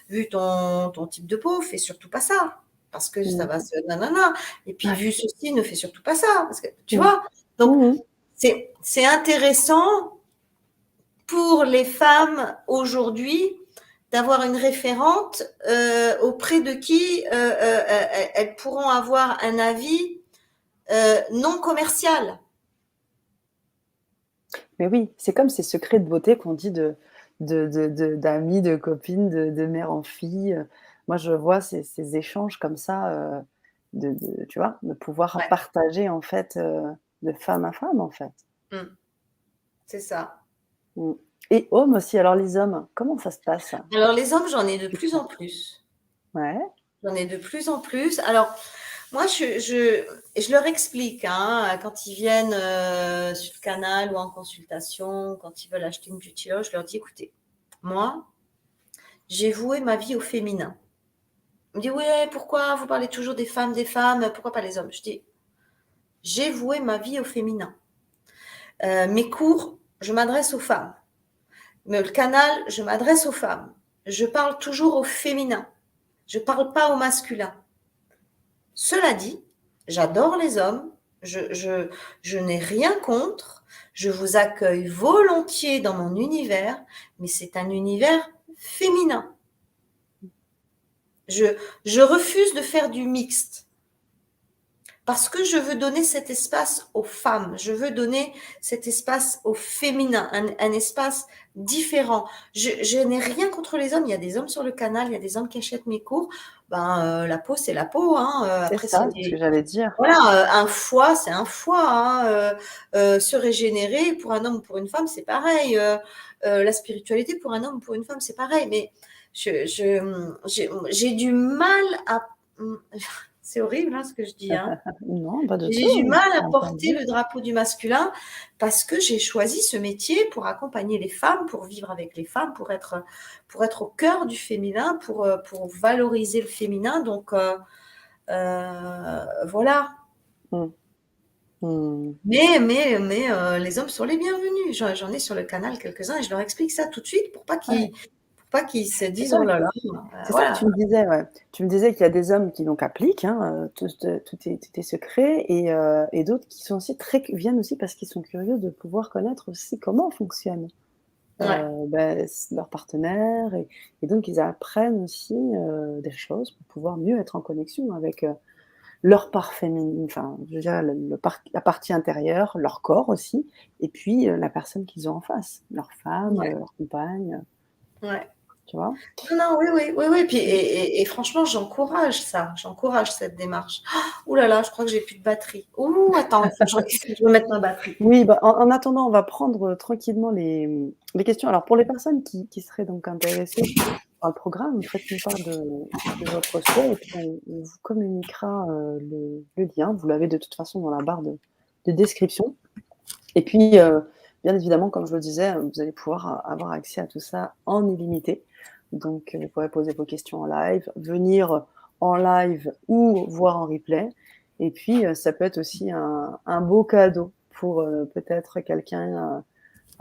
vu ton type de peau, fais surtout pas ça, parce que ça Mmh. va se nanana, et puis Ouais. vu ceci, ne fais surtout pas ça», parce que tu Mmh. vois? Donc Mmh mh. c'est intéressant pour les femmes aujourd'hui d'avoir une référente auprès de qui elles pourront avoir un avis non commercial. Mais oui, c'est comme ces secrets de beauté qu'on dit d'amis, de copines, de mère en fille, moi je vois ces échanges comme ça, tu vois? De pouvoir Ouais, partager en fait, de femme à femme en fait. mmh, c'est ça. Mmh et hommes aussi, alors les hommes, comment ça se passe? Alors les hommes, j'en ai de Tu plus en prends plus. ouais, J'en ai de plus en plus. Alors moi, je leur explique hein, quand ils viennent sur le canal ou en consultation, quand ils veulent acheter une beauty lotion, je leur dis écoutez, moi, j'ai voué ma vie au féminin. On me dit ouais, pourquoi vous parlez toujours des femmes, pourquoi pas les hommes? Je dis j'ai voué ma vie au féminin. Mes cours, je m'adresse aux femmes. Mais le canal, je m'adresse aux femmes. Je parle toujours au féminin. Je ne parle pas au masculin. Cela dit, j'adore les hommes. Je n'ai rien contre. Je vous accueille volontiers dans mon univers, mais c'est un univers féminin. Je, je refuse de faire du mixte. Parce que je veux donner cet espace aux femmes, je veux donner cet espace au féminin, un espace différent. Je n'ai rien contre les hommes, il y a des hommes sur le canal, il y a des hommes qui achètent mes cours. Ben, la peau, c'est la peau. Hein. c'est Après, ça, c'est ce que j'allais dire. voilà, un foie, c'est un foie. Hein. Se régénérer, pour un homme ou pour une femme, c'est pareil. La spiritualité, pour un homme ou pour une femme, c'est pareil. Mais j'ai du mal à... C'est horrible hein, ce que je dis. Hein. Non, pas de J'ai du tout, mal à c'est porter entendu. le drapeau du masculin parce que j'ai choisi ce métier pour accompagner les femmes, pour vivre avec les femmes, pour être au cœur du féminin, pour valoriser le féminin. Donc, voilà. Mmh. Mmh. Mais les hommes sont les bienvenus. J'en ai sur le canal quelques-uns et je leur explique ça tout de suite Ouais, pour pas qu'ils se c'est disent ça. oh là là, C'est ça que voilà. tu me disais, ouais. Tu me disais qu'il y a des hommes qui donc appliquent, hein, tous tes secrets et d'autres qui sont aussi viennent aussi parce qu'ils sont curieux de pouvoir connaître aussi comment fonctionne, Ouais, leur partenaire et donc ils apprennent aussi, des choses pour pouvoir mieux être en connexion avec, leur part féminine, enfin, je veux dire la partie intérieure, leur corps aussi et puis, la personne qu'ils ont en face, leur femme, ouais, leur compagne, ouais. tu vois? Non, non, oui, oui, oui, oui. Puis, Mmh. et franchement, j'encourage ça. J'encourage cette démarche. Ouh là là, je crois que j'ai plus de batterie. Ouh, attends, il faut que je remette ma batterie. Oui, bah, en attendant, on va prendre, tranquillement les questions. Alors pour les personnes qui seraient donc intéressées par le programme, faites-nous part de votre souhait et puis on vous communiquera, le lien. Vous l'avez de toute façon dans la barre de description et puis, bien évidemment, comme je le disais, vous allez pouvoir avoir accès à tout ça en illimité. Donc, vous pourrez poser vos questions en live, venir en live ou voir en replay Et puis, ça peut être aussi un beau cadeau pour peut-être quelqu'un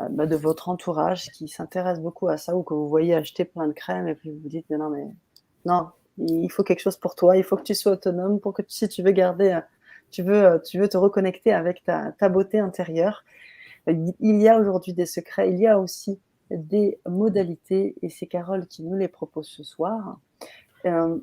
de votre entourage qui s'intéresse beaucoup à ça ou que vous voyez acheter plein de crèmes et puis vous vous dites: «Mais non, mais non, il faut quelque chose pour toi, il faut que tu sois autonome pour que si tu veux garder, tu veux te reconnecter avec ta beauté intérieure». Il y a aujourd'hui des secrets, il y a aussi des modalités et c'est Carole qui nous les propose ce soir. Hem,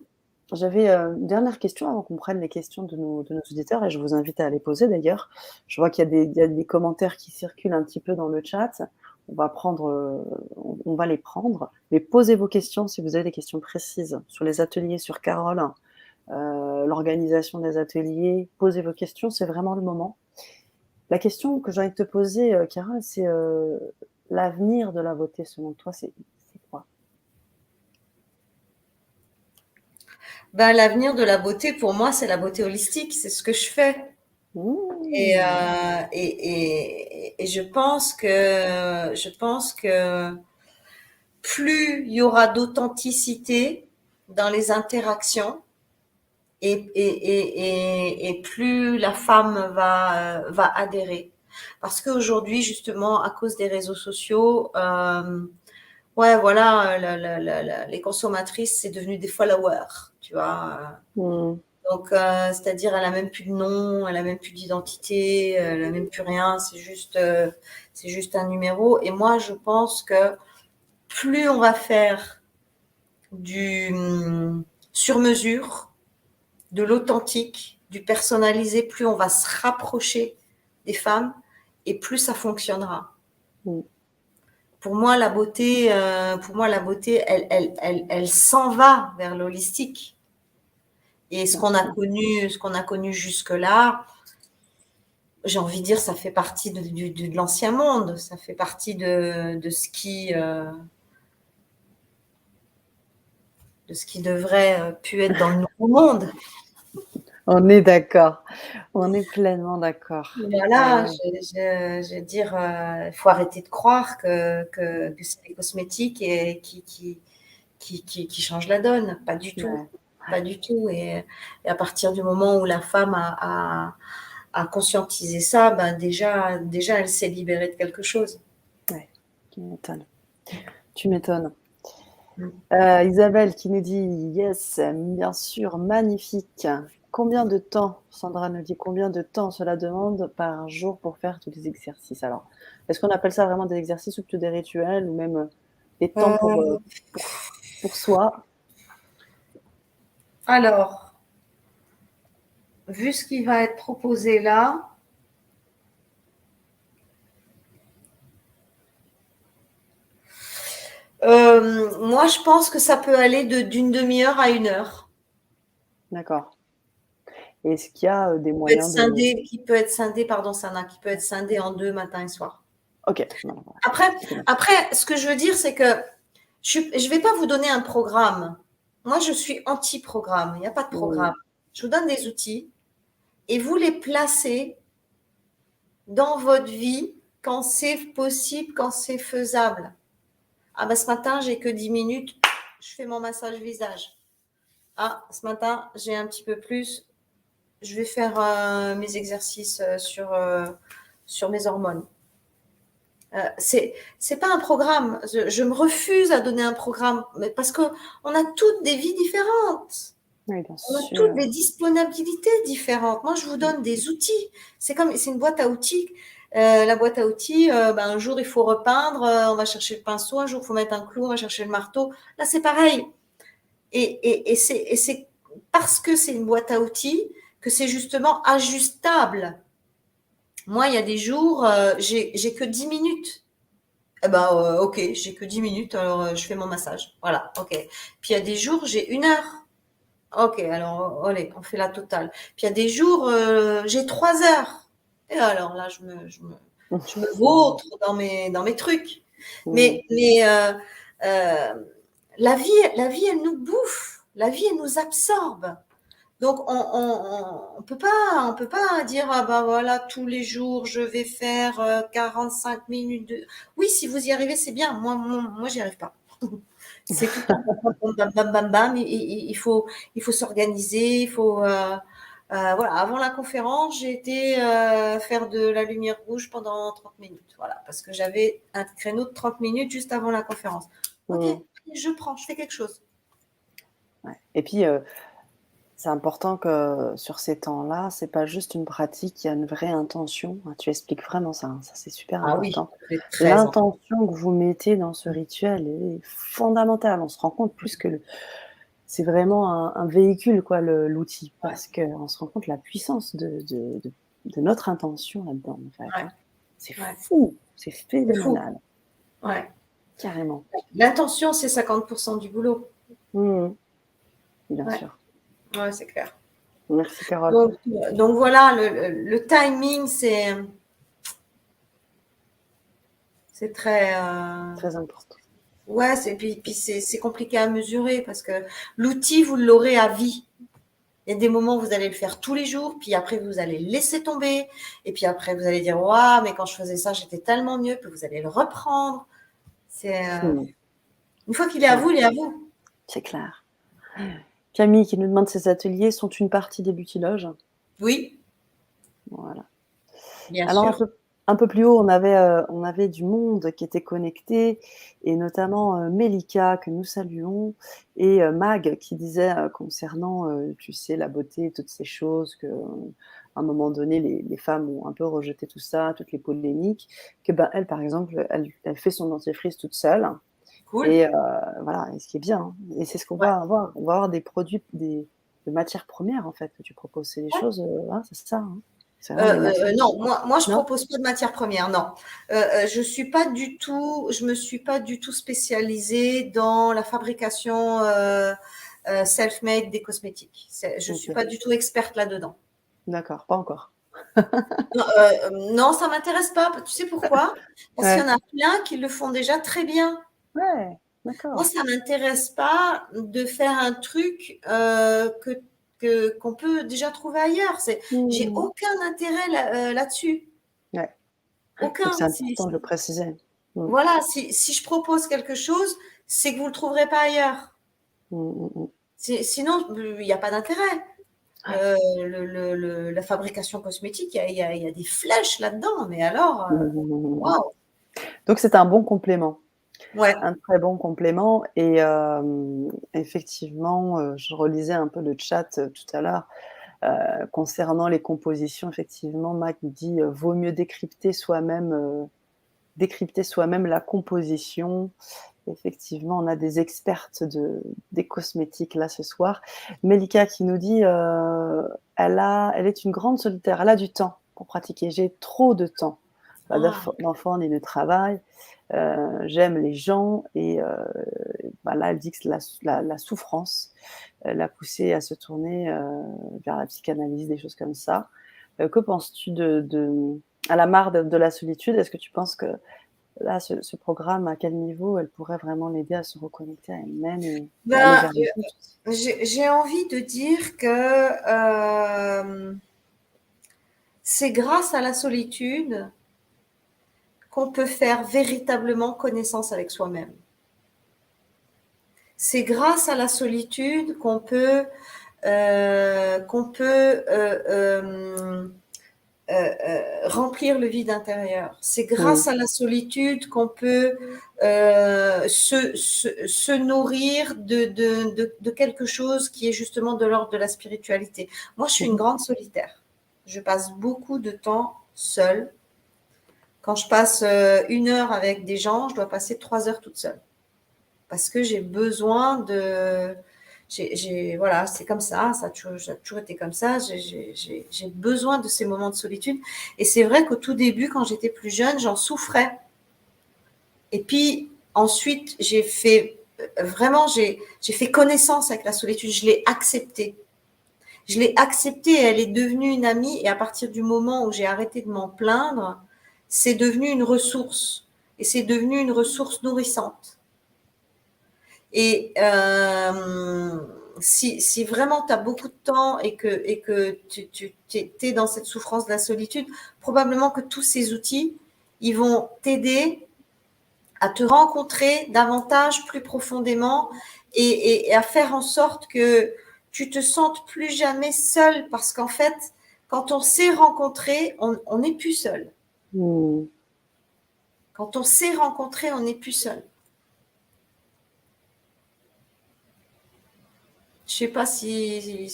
J'avais, une dernière question avant qu'on prenne les questions de nos auditeurs et je vous invite à les poser d'ailleurs. Je vois qu'il y a des commentaires qui circulent un petit peu dans le chat. On va les prendre, mais posez vos questions si vous avez des questions précises sur les ateliers, sur Carole, l'organisation des ateliers. Posez vos questions, c'est vraiment le moment. La question que j'ai envie de te poser, Carole, c'est, l'avenir de la beauté selon toi, c'est quoi? Ben, l'avenir de la beauté, pour moi, c'est la beauté holistique. C'est ce que je fais. Et, Mmh. je pense que plus il y aura d'authenticité dans les interactions et plus la femme va adhérer. Parce qu'aujourd'hui, justement, à cause des réseaux sociaux, ouais, voilà, les consommatrices, c'est devenu des followers, tu vois. Mmh. Donc, c'est-à-dire, elle a même plus de nom, elle a même plus d'identité, elle a même plus rien. C'est juste un numéro. Et moi, je pense que plus on va faire du sur-mesure, de l'authentique, du personnalisé, plus on va se rapprocher des femmes et plus ça fonctionnera. Mmh. Pour moi, la beauté, elle s'en va vers l'holistique. Et Bien sûr. ce qu'on a connu jusque-là, j'ai envie de dire, ça fait partie de l'ancien monde. Ça fait partie de ce qui devrait pu être dans le nouveau monde. On est d'accord. On est pleinement d'accord. Ah Voilà, ouais. je veux dire, il faut arrêter de croire que c'est les cosmétiques qui changent la donne. Pas du tout. Ouais, Pas du tout. Et à partir du moment où la femme a conscientisé ça, ben déjà, elle s'est libérée de quelque chose. ouais, tu m'étonnes. Tu m'étonnes. Mm. Isabelle qui nous dit: «Yes, bien sûr, magnifique». Combien de temps, Sandra nous dit: «Combien de temps cela demande par jour pour faire tous les exercices?» Alors, est-ce qu'on appelle ça vraiment des exercices ou plutôt des rituels ou même, des temps Euh, pour pour soi? alors, vu ce qui va être proposé là, moi je pense que ça peut aller d'une demi-heure à 1 heure. D'accord. Est-ce qu'il y a, des moyens de Qui peut être scindé, pardon, Sana, qui peut être scindé en deux, matin et soir. OK, non, voilà, Après, c'était noté. après, ce que je veux dire, c'est que je ne vais pas vous donner un programme. Moi, je suis anti-programme. Il n'y a pas de Mmh. programme. Je vous donne des outils et vous les placez dans votre vie quand c'est possible, quand c'est faisable. Ah ben ce matin, j'ai que 10 minutes, je fais mon massage visage. Ah, ce matin, j'ai un petit peu plus, je vais faire mes exercices sur mes hormones. C'est pas un programme. Je me refuse à donner un programme, mais parce que on a toutes des vies différentes. Oui, bien On a toutes sûr. des disponibilités différentes. Moi, je vous Mmh. donne des outils. C'est une boîte à outils. La boîte à outils, ben, un jour il faut repeindre, on va chercher le pinceau, un jour il faut mettre un clou, on va chercher le marteau. Là, c'est pareil. Et c'est parce que c'est une boîte à outils que c'est justement ajustable. Moi, il y a des jours, j'ai que 10 minutes. Eh ben, ok, j'ai que 10 minutes, alors je fais mon massage. Voilà, ok. Puis il y a des jours, j'ai 1 heure. Ok, alors allez, on fait la totale. Puis il y a des jours, j'ai 3 heures. Et alors là, je me vautre dans mes trucs. Mmh. Mais euh, la vie, elle nous bouffe. La vie, elle nous absorbe. Donc, on peut pas dire, ah ben voilà, tous les jours, je vais faire 45 minutes de. Oui, si vous y arrivez, c'est bien. Moi, j'y arrive pas. C'est tout le temps bam, bam, bam, bam, bam. Il faut s'organiser, il faut. Voilà, avant la conférence, j'ai été faire de la lumière rouge pendant 30 minutes. Voilà, parce que j'avais un créneau de 30 minutes juste avant la conférence. Ok, je prends, je fais quelque chose. Ouais. Et puis, c'est important que sur ces temps-là, c'est pas juste une pratique, il y a une vraie intention. Tu expliques vraiment ça, hein, ça c'est super Ah oui, important. c'est très important. L'intention que vous mettez dans ce rituel est fondamentale. On se rend compte plus que c'est vraiment un véhicule quoi l'outil, Ouais, parce qu'on se rend compte la puissance de notre intention là-dedans en fait, ouais, hein. C'est ouais. fou, c'est C'est fou. phénoménal, Ouais. carrément. L'intention, c'est 50% du boulot. Mmh. Bien Ouais, sûr. ouais, c'est clair. Merci Carole, Donc voilà, le timing, c'est très. très important. Ouais, puis c'est compliqué à mesurer parce que l'outil, vous l'aurez à vie. Il y a des moments où vous allez le faire tous les jours, puis après vous allez le laisser tomber, et puis après vous allez dire waouh, mais quand je faisais ça, j'étais tellement mieux, puis vous allez le reprendre. C'est Mmh. une fois qu'il est à Ouais, vous, il est à vous. c'est clair. Camille qui nous demande: «Ces ateliers sont une partie des Butiloges?» Oui, Voilà. bien Alors sûr. un peu plus haut, on avait du monde qui était connecté et notamment, Mélika que nous saluons et Mag qui disait, concernant, tu sais, la beauté et toutes ces choses que, à un moment donné, les femmes ont un peu rejeté tout ça, toutes les polémiques, que, ben, elle, par exemple, elle fait son dentifrice toute seule Cool. et voilà et ce qui est bien, hein et c'est ce qu'on Ouais. va avoir. On va avoir des produits, des matières premières, en fait, que tu proposes. C'est des Ouais. choses, voilà, c'est ça, hein. C'est vraiment des matières Non, moi, je non? propose pas de matière première, non. Je me suis pas du tout spécialisée dans la fabrication self-made des cosmétiques. Je suis OK. pas du tout experte là-dedans. D'accord, pas encore. Non, non, ça m'intéresse pas. Tu sais pourquoi? Parce qu'il y Ouais. en a plein qui le font déjà très bien. Ouais, Moi, d'accord. ça m'intéresse pas de faire un truc qu'on peut déjà trouver ailleurs. J'ai Mmh. aucun intérêt là-dessus. Ouais, donc c'est Aucun. important de le préciser. Mmh. Voilà, si je propose quelque chose, c'est que vous ne le trouverez pas ailleurs. Mmh, mmh mh. Sinon, il n'y a pas d'intérêt. Ouais. La fabrication cosmétique, il y a des flèches là-dedans, mais alors, Mmh mh, mmh mh. waouh! Donc c'est un bon complément, Ouais. un très bon complément et effectivement, je relisais un peu le chat, tout à l'heure, concernant les compositions. Effectivement, Mac dit, «Vaut mieux décrypter soi-même la composition». Effectivement, on a des expertes des cosmétiques là ce soir. Melika qui nous dit, elle est une grande solitaire, elle a du temps pour pratiquer. J'ai trop de temps, pas Ah, d'enfants ni de travail. J'aime les gens et bah, là, elle dit que la souffrance l'a poussée à se tourner, vers la psychanalyse, des choses comme ça. Que penses-tu elle a marre de la solitude. Est-ce que tu penses que là, ce programme, à quel niveau elle pourrait vraiment l'aider à se reconnecter à elle-même et aller ben, vers les autres? j'ai envie de dire que c'est grâce à la solitude qu'on peut faire véritablement connaissance avec soi-même. C'est grâce à la solitude qu'on peut remplir le vide intérieur. C'est Mmh. grâce à la solitude qu'on peut se nourrir de quelque chose qui est justement de l'ordre de la spiritualité. Moi, je suis une Mmh. grande solitaire. Je passe beaucoup de temps seule. Quand je passe 1 heure avec des gens, je dois passer 3 heures toute seule. Parce que j'ai besoin de. Voilà, c'est comme ça a toujours été comme ça. J'ai besoin de ces moments de solitude. Et c'est vrai qu'au tout début, quand j'étais plus jeune, j'en souffrais. Et puis ensuite, j'ai fait connaissance avec la solitude. Je l'ai acceptée. Je l'ai acceptée et elle est devenue une amie. Et à partir du moment où j'ai arrêté de m'en plaindre, c'est devenu une ressource. Et c'est devenu une ressource nourrissante. Et si vraiment tu as beaucoup de temps et que tu es dans cette souffrance de la solitude, probablement que tous ces outils, ils vont t'aider à te rencontrer davantage, plus profondément et à faire en sorte que tu te sentes plus jamais seul parce qu'en fait, quand on s'est rencontré, on n'est plus seul. Quand on s'est rencontré, on n'est plus seul. Je sais pas si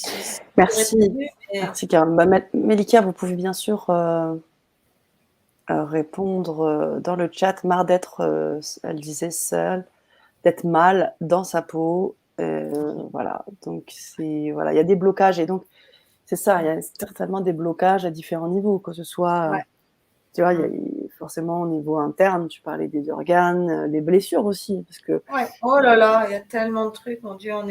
Merci. répondu, mais... Merci, Carole. Mélika, vous pouvez bien sûr répondre dans le chat. Marre d'être, elle disait, seule, d'être mal dans sa peau. Voilà. Donc, voilà, il y a des blocages. Et donc, c'est ça, il y a certainement des blocages à différents niveaux, que ce soit, tu vois, il y a forcément au niveau interne, tu parlais des organes, les blessures aussi. Parce que, oh là là, il y a tellement de trucs, mon Dieu, on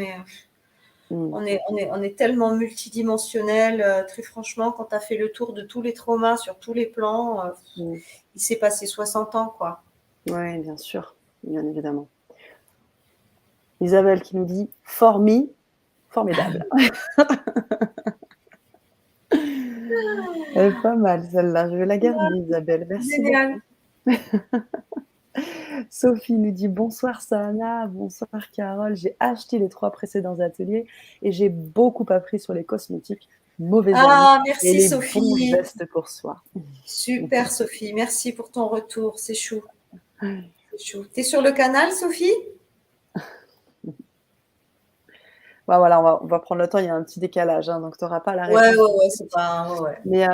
est tellement multidimensionnel. Très franchement, quand tu as fait le tour de tous les traumas sur tous les plans, il s'est passé 60 ans, quoi. Oui, bien sûr, bien évidemment. Isabelle qui nous dit « formidable ». Elle est pas mal celle-là, je vais la garder, Isabelle. Merci Génial. beaucoup. Sophie nous dit « Bonsoir Sana, bonsoir Carole, j'ai acheté les 3 précédents ateliers et j'ai beaucoup appris sur les cosmétiques, mauvais amis merci, et les Sophie. bons gestes pour soi. » Super Sophie, merci pour ton retour, c'est chou. T'es sur le canal, Sophie? Bah voilà, on va prendre le temps, il y a un petit décalage, hein, donc tu n'auras pas la réponse. Ouais, c'est pas... Mais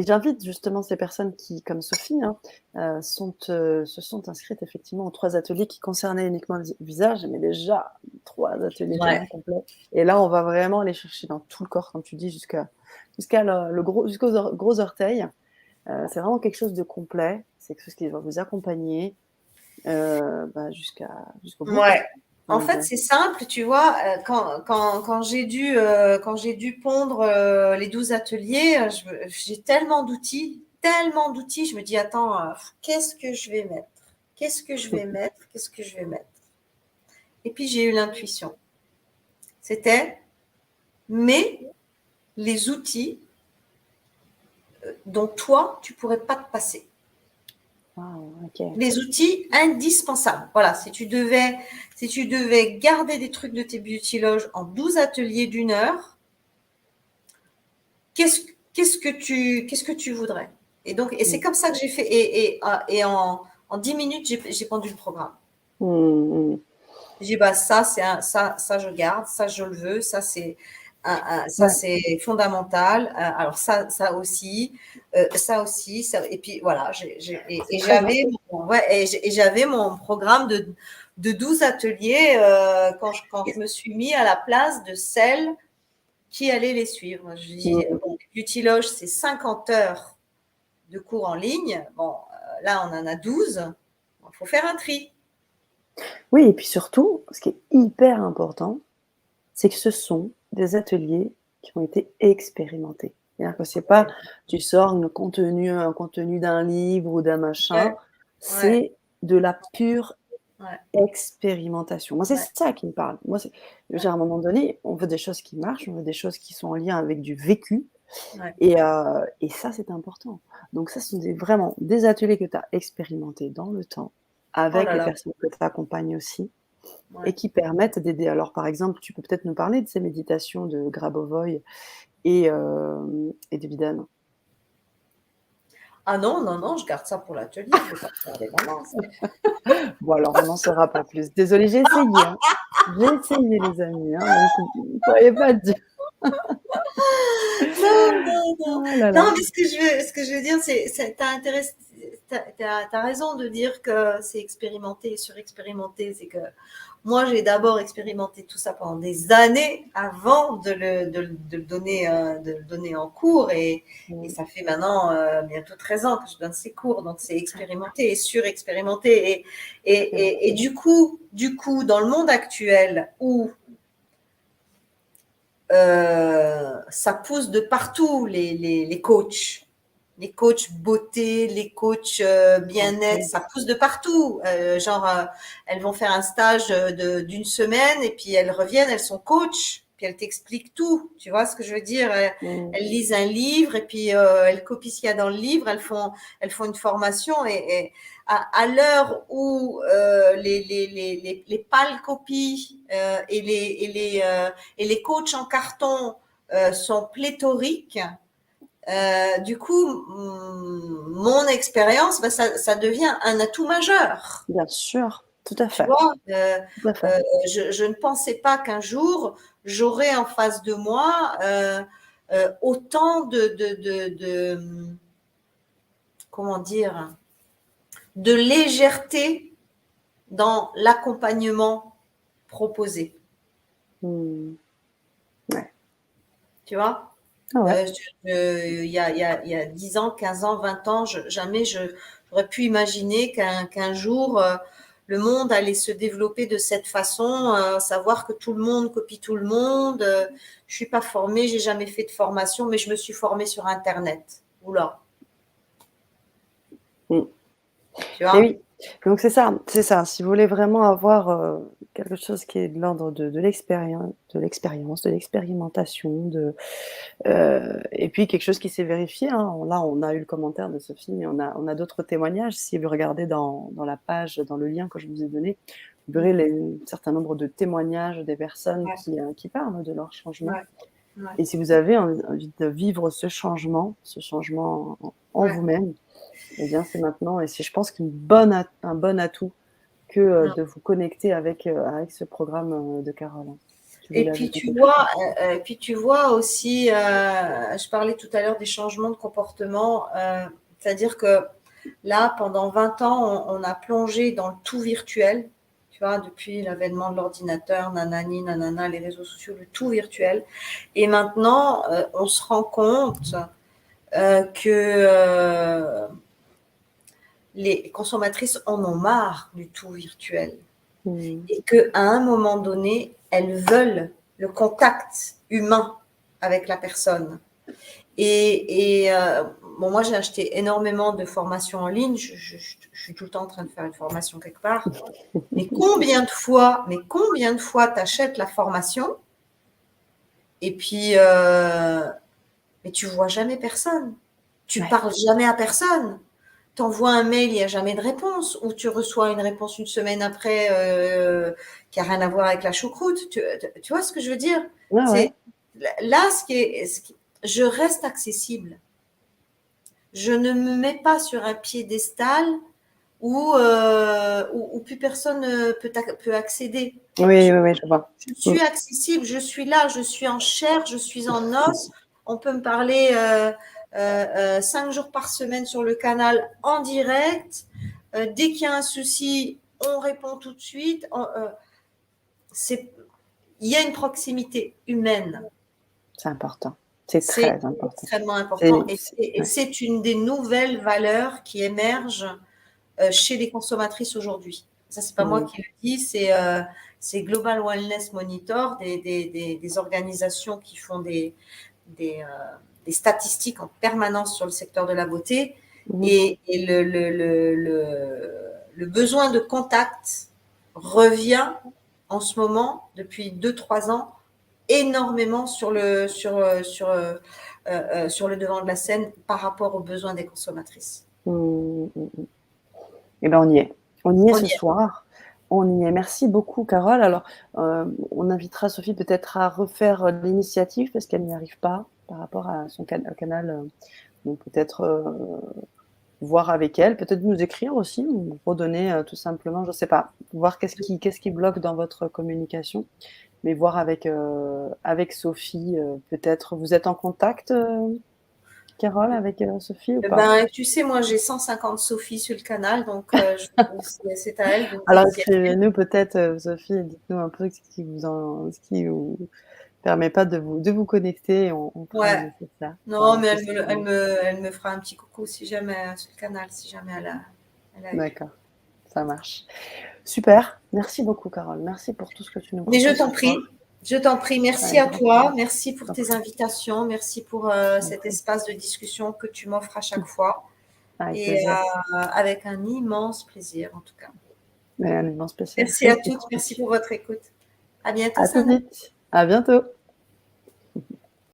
j'invite justement ces personnes qui, comme Sophie, se sont inscrites effectivement aux 3 ateliers qui concernaient uniquement le visage, mais déjà 3 ateliers tellement complets. Et là, on va vraiment aller chercher dans tout le corps, comme tu dis, jusqu'aux gros orteils. C'est vraiment quelque chose de complet. C'est quelque chose qui va vous accompagner jusqu'au bout. Ouais. En fait, c'est simple, tu vois, quand j'ai dû pondre les 12 ateliers, j'ai tellement d'outils, je me dis, attends, qu'est-ce que je vais mettre? Qu'est-ce que je vais mettre? Qu'est-ce que je vais mettre? Et puis, j'ai eu l'intuition. C'était, mais les outils dont toi, tu ne pourrais pas te passer. Les outils indispensables. Voilà, si tu devais garder des trucs de tes beauty loges en 12 ateliers d'1 heure, qu'est-ce que tu voudrais? Et donc, c'est comme ça que j'ai fait. Et en 10 minutes, j'ai pendu le programme. J'ai dit, ça, ça, je garde, ça, je le veux, ça, c'est fondamental. Alors, ça aussi, et puis, voilà. J'avais mon programme de 12 ateliers quand je me suis mis à la place de celle qui allait les suivre. Je dis, Beauty Loge, c'est 50 heures de cours en ligne. Bon, là, on en a 12. Il faut faire un tri. Oui, et puis surtout, ce qui est hyper important, c'est que ce sont des ateliers qui ont été expérimentés. C'est-à-dire que c'est pas, tu sors un contenu d'un livre ou d'un machin, c'est de la pure expérimentation. Moi, c'est ça qui me parle. Moi, à un moment donné, on veut des choses qui marchent, on veut des choses qui sont en lien avec du vécu. Et ça, c'est important. Donc ça, ce sont vraiment des ateliers que tu as expérimentés dans le temps, avec les personnes que tu accompagnes aussi, et qui permettent d'aider. Alors, par exemple, tu peux peut-être nous parler de ces méditations de Grabovoi et de Vidan. Ah non, je garde ça pour l'atelier. Je vais pas faire des mamans, Bon, alors, on n'en saura pas plus. Désolée, j'ai essayé. Hein. J'ai essayé, les amis. Hein, donc, vous ne pourriez pas dire. Non. Oh là là. Non, mais ce que je veux dire, c'est t'as raison de dire que c'est expérimenté et surexpérimenté. C'est que moi, j'ai d'abord expérimenté tout ça pendant des années avant de le donner en cours. Et ça fait maintenant bientôt 13 ans que je donne ces cours. Donc, c'est expérimenté et surexpérimenté. Et du coup, dans le monde actuel où ça pousse de partout, les coachs beauté, les coachs bien-être, ça pousse de partout. Elles vont faire un stage d'une semaine et puis elles reviennent, elles sont coachs. puis elles t'expliquent tout. Tu vois ce que je veux dire? Mmh. Elles lisent un livre et puis elles copient ce qu'il y a dans le livre. Elles font une formation et à l'heure où les pâles copies et les coachs en carton sont pléthoriques, du coup, mon expérience, ben, ça devient un atout majeur. Bien sûr, tout à Tu fait, vois, tout à fait. je ne pensais pas qu'un jour j'aurais en face de moi autant comment dire, de légèreté dans l'accompagnement proposé. Mmh. Ouais. Tu vois, Ah ouais. il y a 10 ans, 15 ans, 20 ans, jamais j'aurais pu imaginer qu'un jour, le monde allait se développer de cette façon, savoir que tout le monde copie tout le monde. Je suis pas formée, j'ai jamais fait de formation, mais je me suis formée sur Internet. Oula, Mmh. tu Et vois? oui, donc c'est ça. Si vous voulez vraiment avoir, quelque chose qui est de l'ordre de l'expérimentation, et puis quelque chose qui s'est vérifié, hein. Là, on a eu le commentaire de Sophie, mais on a d'autres témoignages. Si vous regardez dans la page, dans le lien que je vous ai donné, vous verrez un certain nombre de témoignages des personnes Ouais, qui parlent de leur changement. ouais, ouais, Et si vous avez envie de vivre ce changement en ouais. vous-même, eh bien, c'est maintenant et c'est je pense un bon atout que, de vous connecter avec ce programme, de Carole, hein. Si vous Et l'avez puis pas tu compris. vois, aussi, je parlais tout à l'heure des changements de comportement, c'est-à-dire que là, pendant 20 ans, on a plongé dans le tout virtuel, tu vois, depuis l'avènement de l'ordinateur, nanani, nanana, les réseaux sociaux, le tout virtuel. Et maintenant, on se rend compte que les consommatrices en ont marre du tout virtuel Mmh. et qu'à un moment donné, elles veulent le contact humain avec la personne. Bon, moi, j'ai acheté énormément de formations en ligne. Je suis tout le temps en train de faire une formation quelque part. Mais combien de fois tu achètes la formation et puis, mais tu vois jamais personne. Tu Ouais. parles jamais à personne. Tu envoies un mail, il n'y a jamais de réponse, ou tu reçois une réponse une semaine après qui n'a rien à voir avec la choucroute. Tu vois ce que je veux dire? Ouais, ouais. C'est là je reste accessible. Je ne me mets pas sur un piédestal où plus personne peut accéder. Oui, Je, oui, oui, je vois. je Mmh. suis accessible, je suis là, je suis en chair, je suis en os. On peut me parler 5 jours par semaine sur le canal en direct. Dès qu'il y a un souci, on répond tout de suite. Il y a une proximité humaine. C'est important. C'est C'est très important. extrêmement important C'est et ouais. c'est une des nouvelles valeurs qui émergent chez les consommatrices aujourd'hui. Ça, c'est pas moi Mmh. qui le dis, c'est Global Wellness Monitor, des organisations qui font des, des statistiques en permanence sur le secteur de la beauté. Mmh. Et le besoin de contact revient en ce moment, depuis 2-3 ans, énormément sur le devant de la scène par rapport aux besoins des consommatrices. Mmh, mmh mh. Et ben, on y est. On y est On ce y est. soir. On y est. Merci beaucoup Carole. Alors, on invitera Sophie peut-être à refaire, l'initiative parce qu'elle n'y arrive pas par rapport à son canal, donc peut-être, voir avec elle, peut-être nous écrire aussi ou redonner, tout simplement, je sais pas, voir qu'est-ce qui bloque dans votre communication, mais voir avec Sophie, peut-être vous êtes en contact, Carole, avec, Sophie ou pas? Ben, tu sais, moi, j'ai 150 Sophie sur le canal, donc c'est à elle de me dire Alors si elle écrivez-nous peut-être, Sophie, et dites-nous un peu ce qui vous permet pas de vous connecter, on fera le Ouais. nécessaire pour Non, mais avancer sur ce elle me fera un petit coucou si jamais sur le canal, si jamais elle a eu. d'accord, ça marche. Super, merci beaucoup Carole, merci pour tout ce que tu nous Mais je proposes ce t'en soir. prie, je t'en prie. Merci Avec à grand toi, plaisir. merci Je pour t'en tes prie, invitations, merci pour je t'en cet prie. espace de discussion que tu m'offres à chaque fois. Avec Et plaisir. avec un immense plaisir, en tout cas. Mais un immense Merci à toutes, merci réciproque. pour votre écoute. À bientôt, À tout Sana. vite, à bientôt.